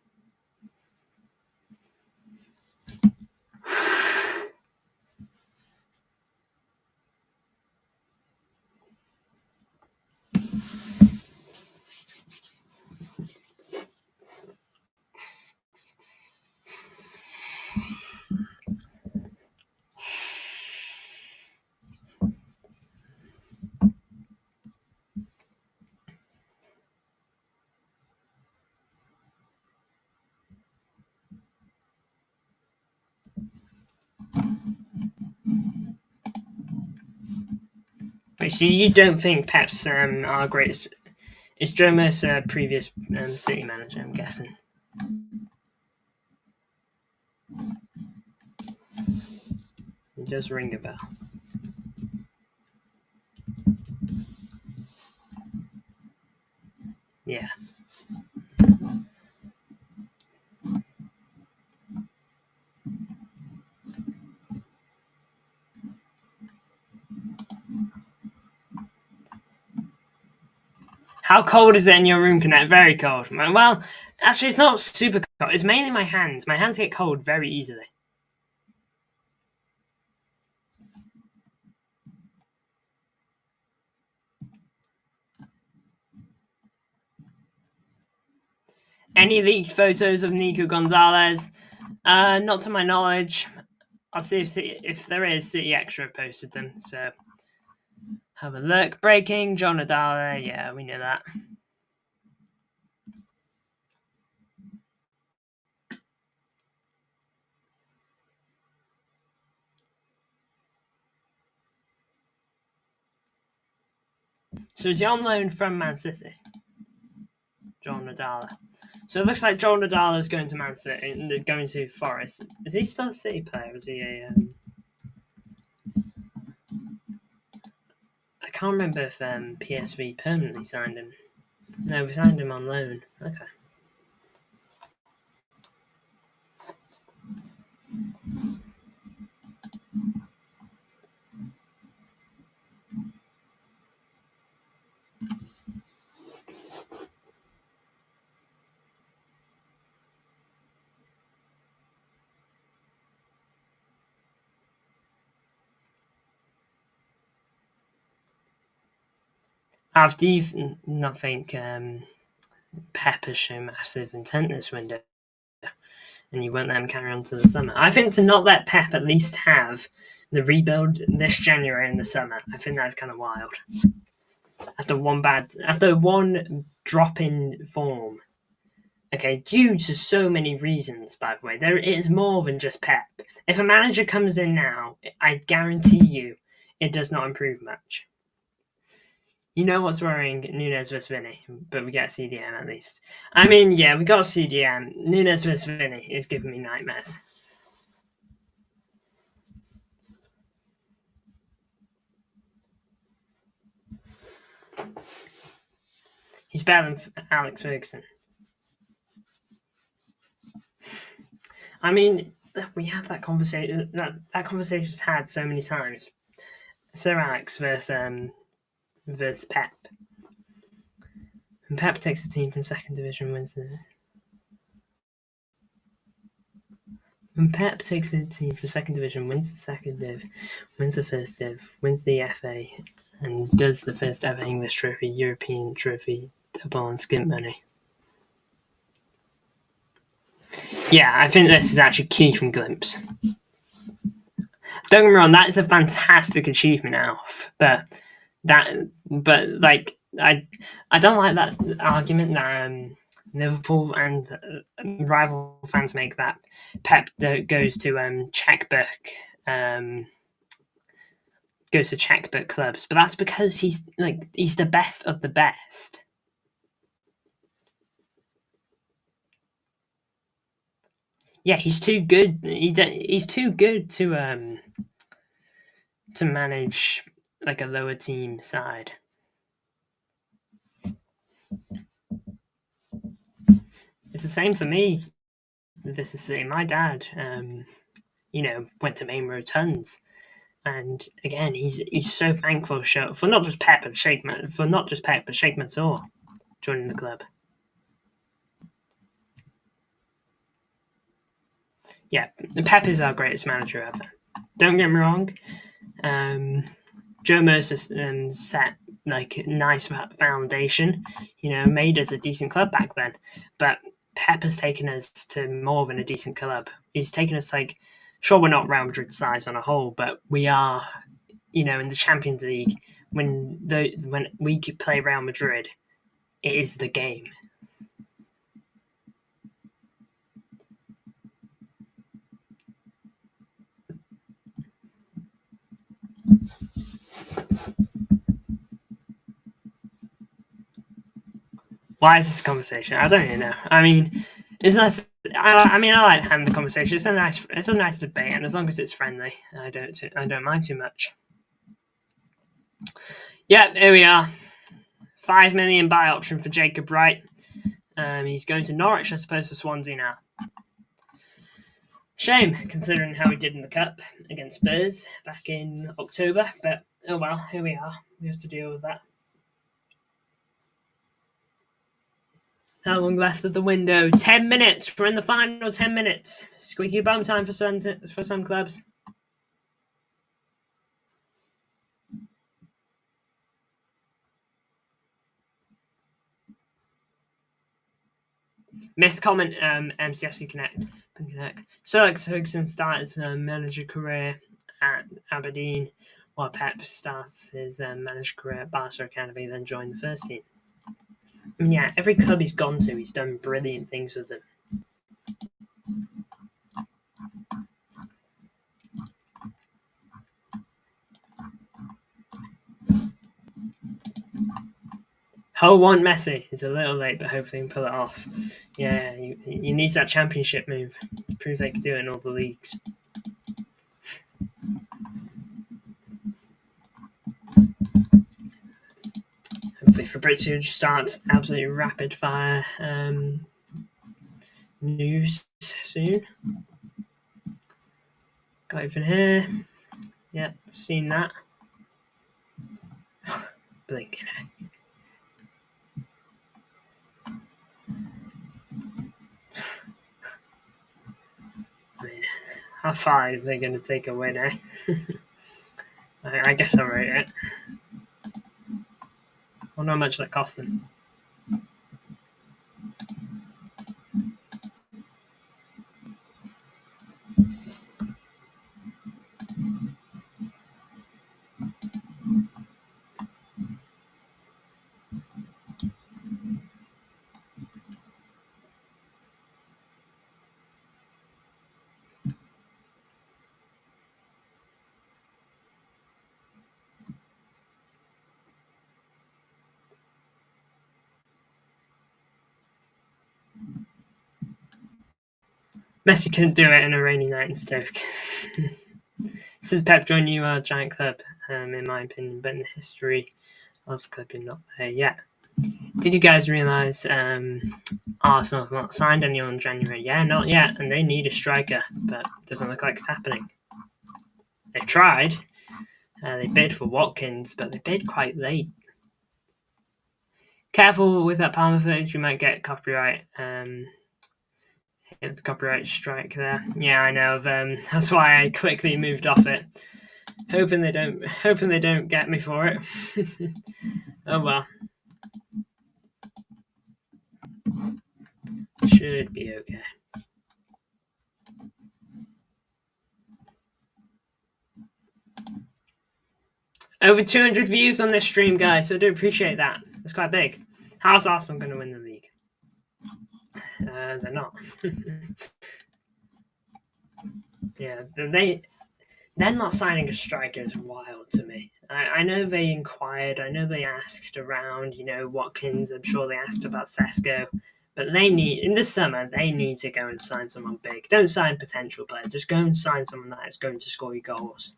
Wait, so you don't think Pep's our greatest? Is Joe Mercer previous City manager? I'm guessing. It does ring a bell. Yeah. How cold is it in your room, Connect? Very cold. Well, actually, it's not super cold. It's mainly my hands. My hands get cold very easily. Any leaked photos of Nico Gonzalez? Not to my knowledge. I'll see if there is. City Extra have posted them. So have a look. Breaking John Adala. Yeah, we know that. So is he on loan from Man City? John Adala. So it looks like John Adala is going to Man City, going to Forest. Is he still a City player? Is he a? I can't remember if PSV permanently signed him. No, we signed him on loan. Okay. Do you not think Pep has shown massive intent this window, and you won't let him carry on to the summer? I think to not let Pep at least have the rebuild this January in the summer, I think that's kind of wild. After one drop in form, okay, due to so many reasons, by the way, there is more than just Pep. If a manager comes in now, I guarantee you, it does not improve much. You know what's worrying? Nunes vs Vinny, but we get CDM at least. I mean, yeah, we got CDM. Nunes vs Vinny is giving me nightmares. He's better than Alex Ferguson. I mean, we have that conversation. That conversation's had so many times. Sir Alex versus Pep. And Pep takes the team from second division, wins the. When Pep takes the team from second division, wins the second div, wins the first div, wins the FA, and does the first ever English trophy, European trophy, double on skimp money. Yeah, I think this is actually key from Glimpse. Don't get me wrong, that is a fantastic achievement, Alf. But like I don't like that argument that Liverpool and rival fans make that Pep goes to checkbook clubs, but that's because he's the best of the best. Yeah, he's too good. He's too good to manage like a lower team side. It's the same for me. This is my dad. Went to Main Road tons, and again, he's so thankful for not just Pep but Sheikh Mansour joining the club. Yeah, Pep is our greatest manager ever. Don't get me wrong. Joe Mercer set like a nice foundation, made us a decent club back then. But Pep has taken us to more than a decent club. He's taken us sure, we're not Real Madrid size on a whole, but we are, in the Champions League when we could play Real Madrid, it is the game. Why is this conversation? I don't even know. I mean, it's nice. I like having the conversation. It's a nice debate, and as long as it's friendly, I don't mind too much. Yep, here we are. 5 million buy option for Jacob Wright. He's going to Norwich as opposed to Swansea now. Shame, considering how he did in the Cup against Spurs back in October. But, oh well, here we are. We have to deal with that. How long left of the window? 10 minutes. We're in the final 10 minutes. Squeaky bum time for some clubs. Missed comment, MCFC Connect. Sir Alex Ferguson started his manager career at Aberdeen, while Pep starts his manager career at Barca Academy, then joined the first team. I mean, yeah, every club he's gone to, he's done brilliant things with them. Hull want Messi. It's a little late, but hopefully he can pull it off. Yeah, he needs that championship move to prove they can do it in all the leagues. Hopefully Fabrizio starts absolutely rapid fire news soon. Got even here. Yep, seen that. Blinking. I mean, how far are they going to take a win, eh? I guess I'll rate it. I wonder how much that cost them. Messi couldn't do it in a rainy night in Stoke. Since Pep joined you are a giant club, in my opinion, but in the history of the club, you're not there yet. Did you guys realise Arsenal have not signed anyone in January? Yeah, not yet, and they need a striker, but it doesn't look like it's happening. They tried. They bid for Watkins, but they bid quite late. Careful with that Palmer footage, you might get copyright. Hit the copyright strike there. Yeah, I know. That's why I quickly moved off it, hoping they don't get me for it. Oh well, should be okay. Over 200 views on this stream, guys, so I do appreciate that. It's quite big. How's Arsenal going to win the league? They're not. Yeah, they're not signing a striker is wild to me. I know they inquired. I know they asked around, Watkins. I'm sure they asked about Sesko. But in the summer, they need to go and sign someone big. Don't sign potential players. Just go and sign someone that is going to score you goals.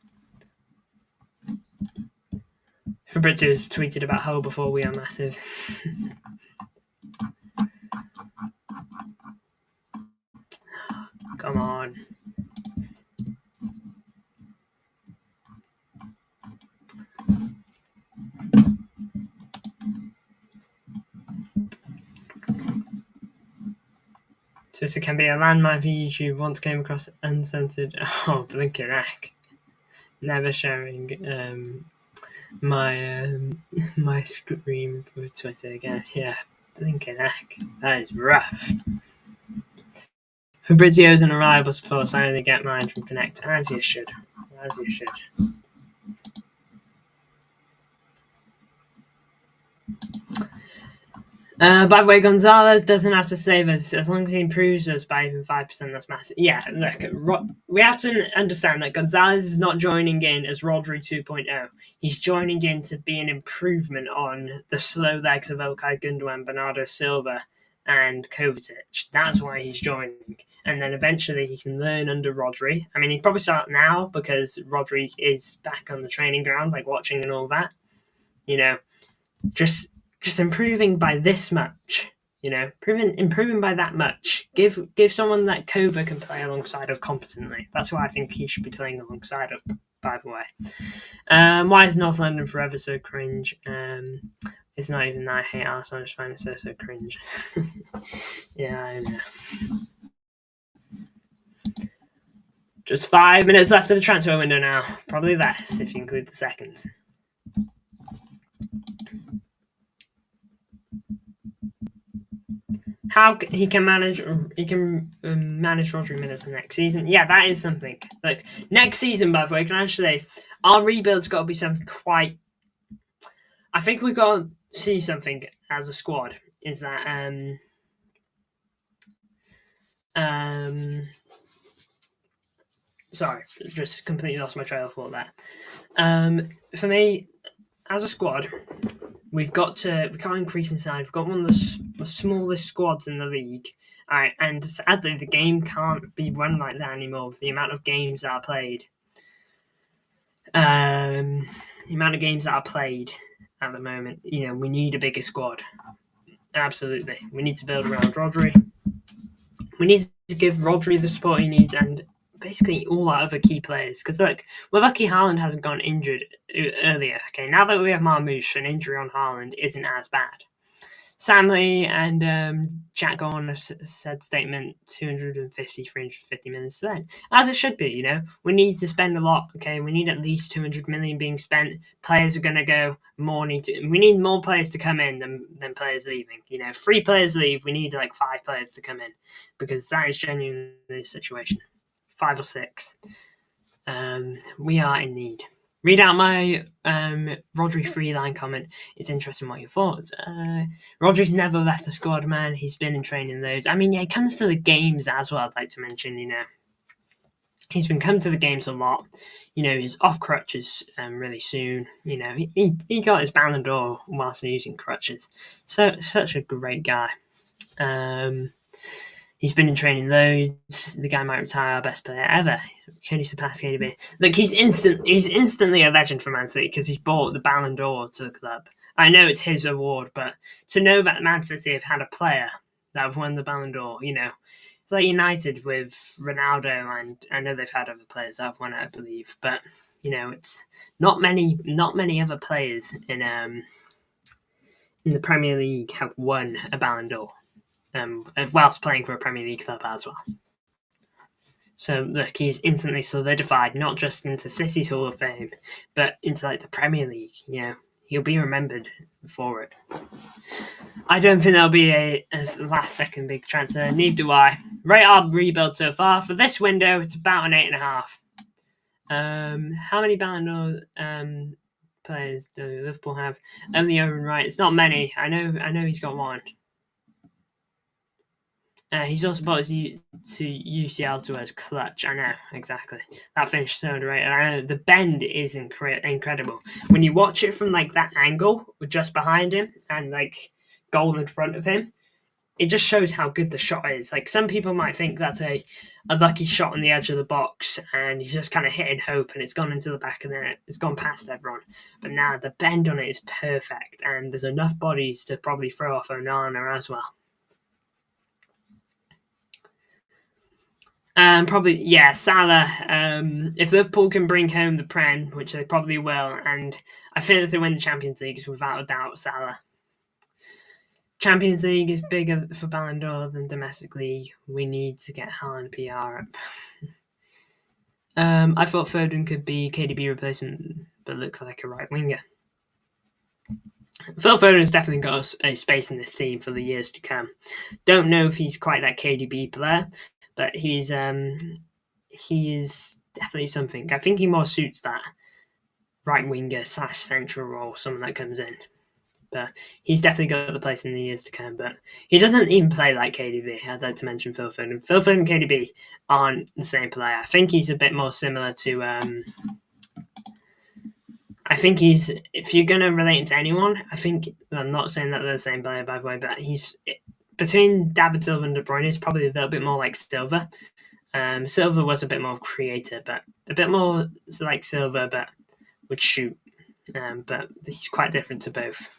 Fabrizio's tweeted about Hull before we are massive. Come on. Twitter can be a landmine for YouTube. Once came across uncensored. Oh, blinking heck. Never sharing my screen with Twitter again. Yeah, blinking heck. That is rough. Fabrizio's an reliable support, so I only get mine from Connect. As you should. As you should. By the way, Gonzalez doesn't have to save us as long as he improves us by even 5%. That's massive. Yeah, look, we have to understand that Gonzalez is not joining in as Rodri 2.0. He's joining in to be an improvement on the slow legs of Ilkay Gundogan, Bernardo Silva, and Kovacic. That's why he's joining, and then eventually he can learn under Rodri. I mean, he'd probably start now because Rodri is back on the training ground, like watching and all that. You know, just improving by this much, improving by that much. Give someone that Kova can play alongside of competently. That's why I think he should be playing alongside of. By the way, why is North London forever so cringe? It's not even that I hate Arsenal. I just find it so cringe. Yeah, I know. Just 5 minutes left of the transfer window now. Probably less if you include the seconds. How he can manage Rodri minutes next season. Yeah, that is something. Like next season, by the way, can I say our rebuild's got to be something quite. I think we've got to see something as a squad. Is that sorry, just completely lost my trail of thought there. For me, as a squad, we can't increase inside. We've got one of the smallest squads in the league. All right, and sadly, the game can't be run like that anymore with the amount of games that are played. The amount of games that are played at the moment, we need a bigger squad. Absolutely. We need to build around Rodri. We need to give Rodri the support he needs and basically all our other key players. Because look, we're lucky Haaland hasn't gone injured earlier. Okay, now that we have Marmoush, an injury on Haaland isn't as bad. Samley and Jack Gorn have said statement 250, 350 million spent. As it should be, We need to spend a lot, okay? We need at least 200 million being spent. Players are going to go more. We need more players to come in than players leaving. 3 players leave, we need like 5 players to come in because that is genuinely the situation. 5 or 6. We are in need. Read out my Rodri free-line comment. It's interesting what your thoughts. Rodri's never left the squad, man. He's been in training loads. I mean, yeah, he comes to the games as well, I'd like to mention, He's been coming to the games a lot. He's off crutches really soon. He got his Ballon d'Or whilst using crutches. So, such a great guy. He's been in training loads. The guy might retire, best player ever. Can he surpass KDB? Look, he's instantly a legend for Man City because he's brought the Ballon d'Or to the club. I know it's his award, but to know that Man City have had a player that have won the Ballon d'Or, it's like United with Ronaldo, and I know they've had other players that have won it, I believe, but it's not many other players in the Premier League have won a Ballon d'Or. Whilst playing for a Premier League club as well. So look, he's instantly solidified not just into City's Hall of Fame, but into like the Premier League. He'll be remembered for it. I don't think there'll be a last second big transfer. Neither do I. Rate our rebuild so far for this window. It's about an 8.5. How many Ballon d'Or players do Liverpool have? Only Owen Wright. It's not many. I know he's got one. He's also brought to UCL to as clutch. I know, exactly. That finished so underrated. I know the bend is incredible. When you watch it from like that angle, just behind him and like goal in front of him, it just shows how good the shot is. Like some people might think that's a lucky shot on the edge of the box and he's just kind of hitting hope and it's gone into the back and then it's gone past everyone. But now the bend on it is perfect and there's enough bodies to probably throw off Onana as well. Probably, yeah, Salah. If Liverpool can bring home the Prem, which they probably will, and I feel if they win the Champions League, it's without a doubt Salah. Champions League is bigger for Ballon d'Or than domestic league. We need to get Haaland PR up. I thought Foden could be KDB replacement, but looks like a right winger. Phil Foden's definitely got a space in this team for the years to come. Don't know if he's quite that KDB player, but he is definitely something. I think he more suits that right winger / central role, someone that comes in. but he's definitely got the place in the years to come. But he doesn't even play like KDB. I'd like to mention Phil Foden. Phil Foden and KDB aren't the same player. I think he's a bit more similar to. I think he's. If you're gonna relate him to anyone, I think I'm not saying that they're the same player, by the way, but he's between David Silva and De Bruyne. He's probably a little bit more like Silva. Silva was a bit more creative, but a bit more like Silva, but would shoot. But he's quite different to both.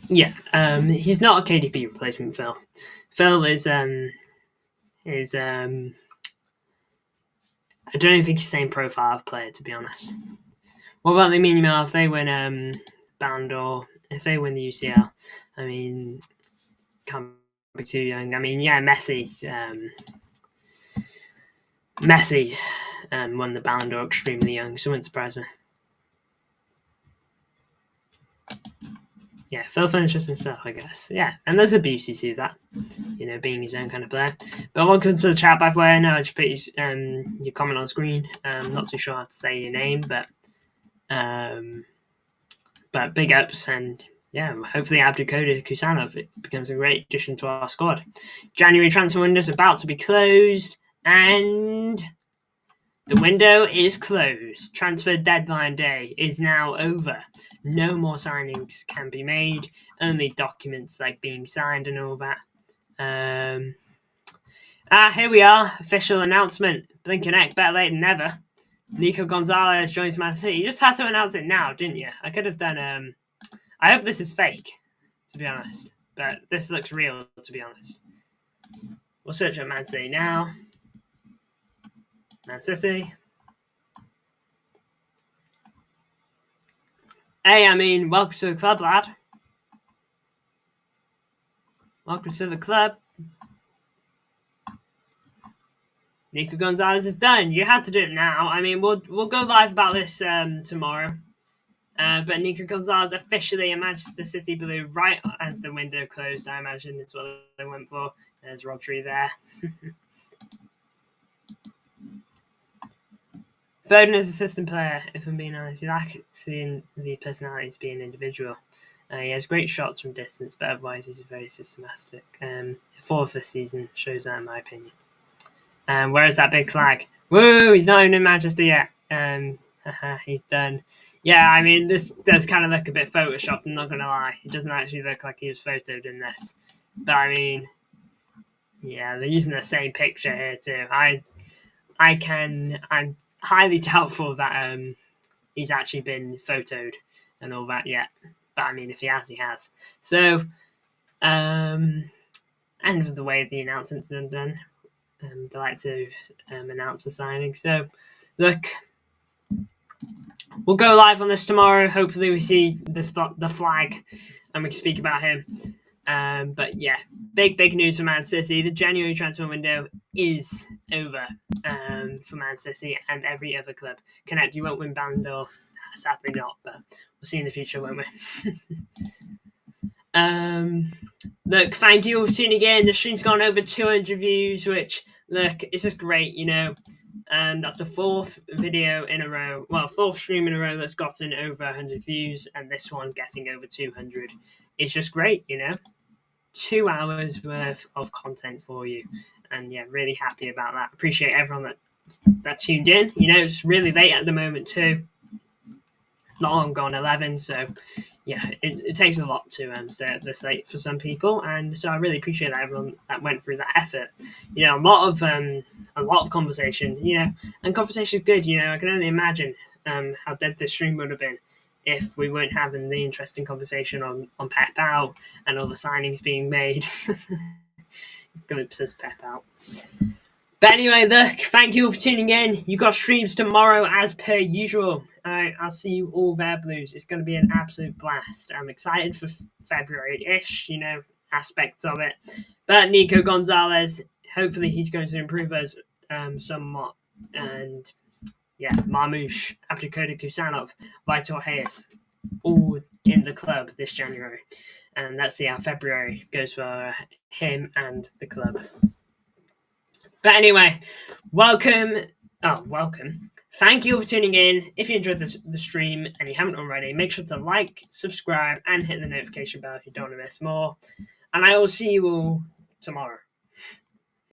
Yeah, he's not a KDB replacement. Phil is I don't even think he's the same profile of player, to be honest. What about the Minimal if they win Ballon d'Or, if they win the UCL? I mean, can't be too young. I mean, yeah, Messi won the Ballon d'Or extremely young, so it wouldn't surprise me. Yeah, Phil finishes himself, I guess. Yeah, and there's a beauty to that, being his own kind of player. But welcome to the chat, by the way. I know I just put your comment on screen. I'm not too sure how to say your name, but big ups, and yeah, hopefully Abdulkadir Kusanov becomes a great addition to our squad. January transfer window is about to be closed, and the window is closed. Transfer deadline day is now over. No more signings can be made. Only documents like being signed and all that. Here we are. Official announcement. Blink an egg, better late than never. Nico Gonzalez joins Man City. You just had to announce it now, didn't you? I could have done. I hope this is fake, to be honest. But this looks real, to be honest. We'll search at Man City now. Man City. Hey, I mean, welcome to the club, lad. Welcome to the club. Nico Gonzalez is done. You had to do it now. I mean, we'll go live about this tomorrow. But Nico Gonzalez officially a Manchester City Blue right as the window closed, I imagine. It's what they went for. There's Rodri there. Foden is assistant player, if I'm being honest. You like seeing the personalities being individual. He has great shots from distance, but otherwise he's very systematic. Fourth this season shows that, in my opinion. Where is that big flag? Woo! He's not even in Manchester yet. He's done. Yeah, I mean, this does kind of look a bit photoshopped, I'm not going to lie. It doesn't actually look like he was photoed in this. But, I mean, yeah, they're using the same picture here, too. I'm highly doubtful that he's actually been photoed and all that yet. But, I mean, if he has, he has. So, and the way the announcements are done, they like to announce the signing. So, look, we'll go live on this tomorrow. Hopefully we see the flag and we can speak about him. But yeah, big news for Man City. The January transfer window is over for Man City and every other club. Connect, you won't win Ballon d'Or. Sadly not, but we'll see in the future, won't we? Look, thank you all for tuning in. The stream's gone over 200 views, which, look, it's just great, that's the fourth video in a row, fourth stream in a row that's gotten over 100 views, and this one getting over 200. It's just great, 2 hours worth of content for you, and yeah, really happy about that. Appreciate everyone that tuned in. It's really late at the moment too. Not long gone 11, so yeah, it takes a lot to stay up this late for some people, and so I really appreciate that everyone that went through that effort. A lot of conversation, and conversation is good. I can only imagine how dead this stream would have been if we weren't having the interesting conversation on Pep out and all the signings being made. Good, says Pep out. But anyway, look, thank you all for tuning in. You got streams tomorrow as per usual. I'll see you all there, Blues. It's going to be an absolute blast. I'm excited for February-ish, aspects of it. But Nico Gonzalez, hopefully he's going to improve us somewhat. And yeah, Marmoush, Abdulkadir Kusanov, Vitor Hayes, all in the club this January. And let's see how February goes for him and the club. But anyway, welcome. Thank you for tuning in. If you enjoyed the stream and you haven't already, make sure to like, subscribe, and hit the notification bell if you don't want to miss more. And I will see you all tomorrow.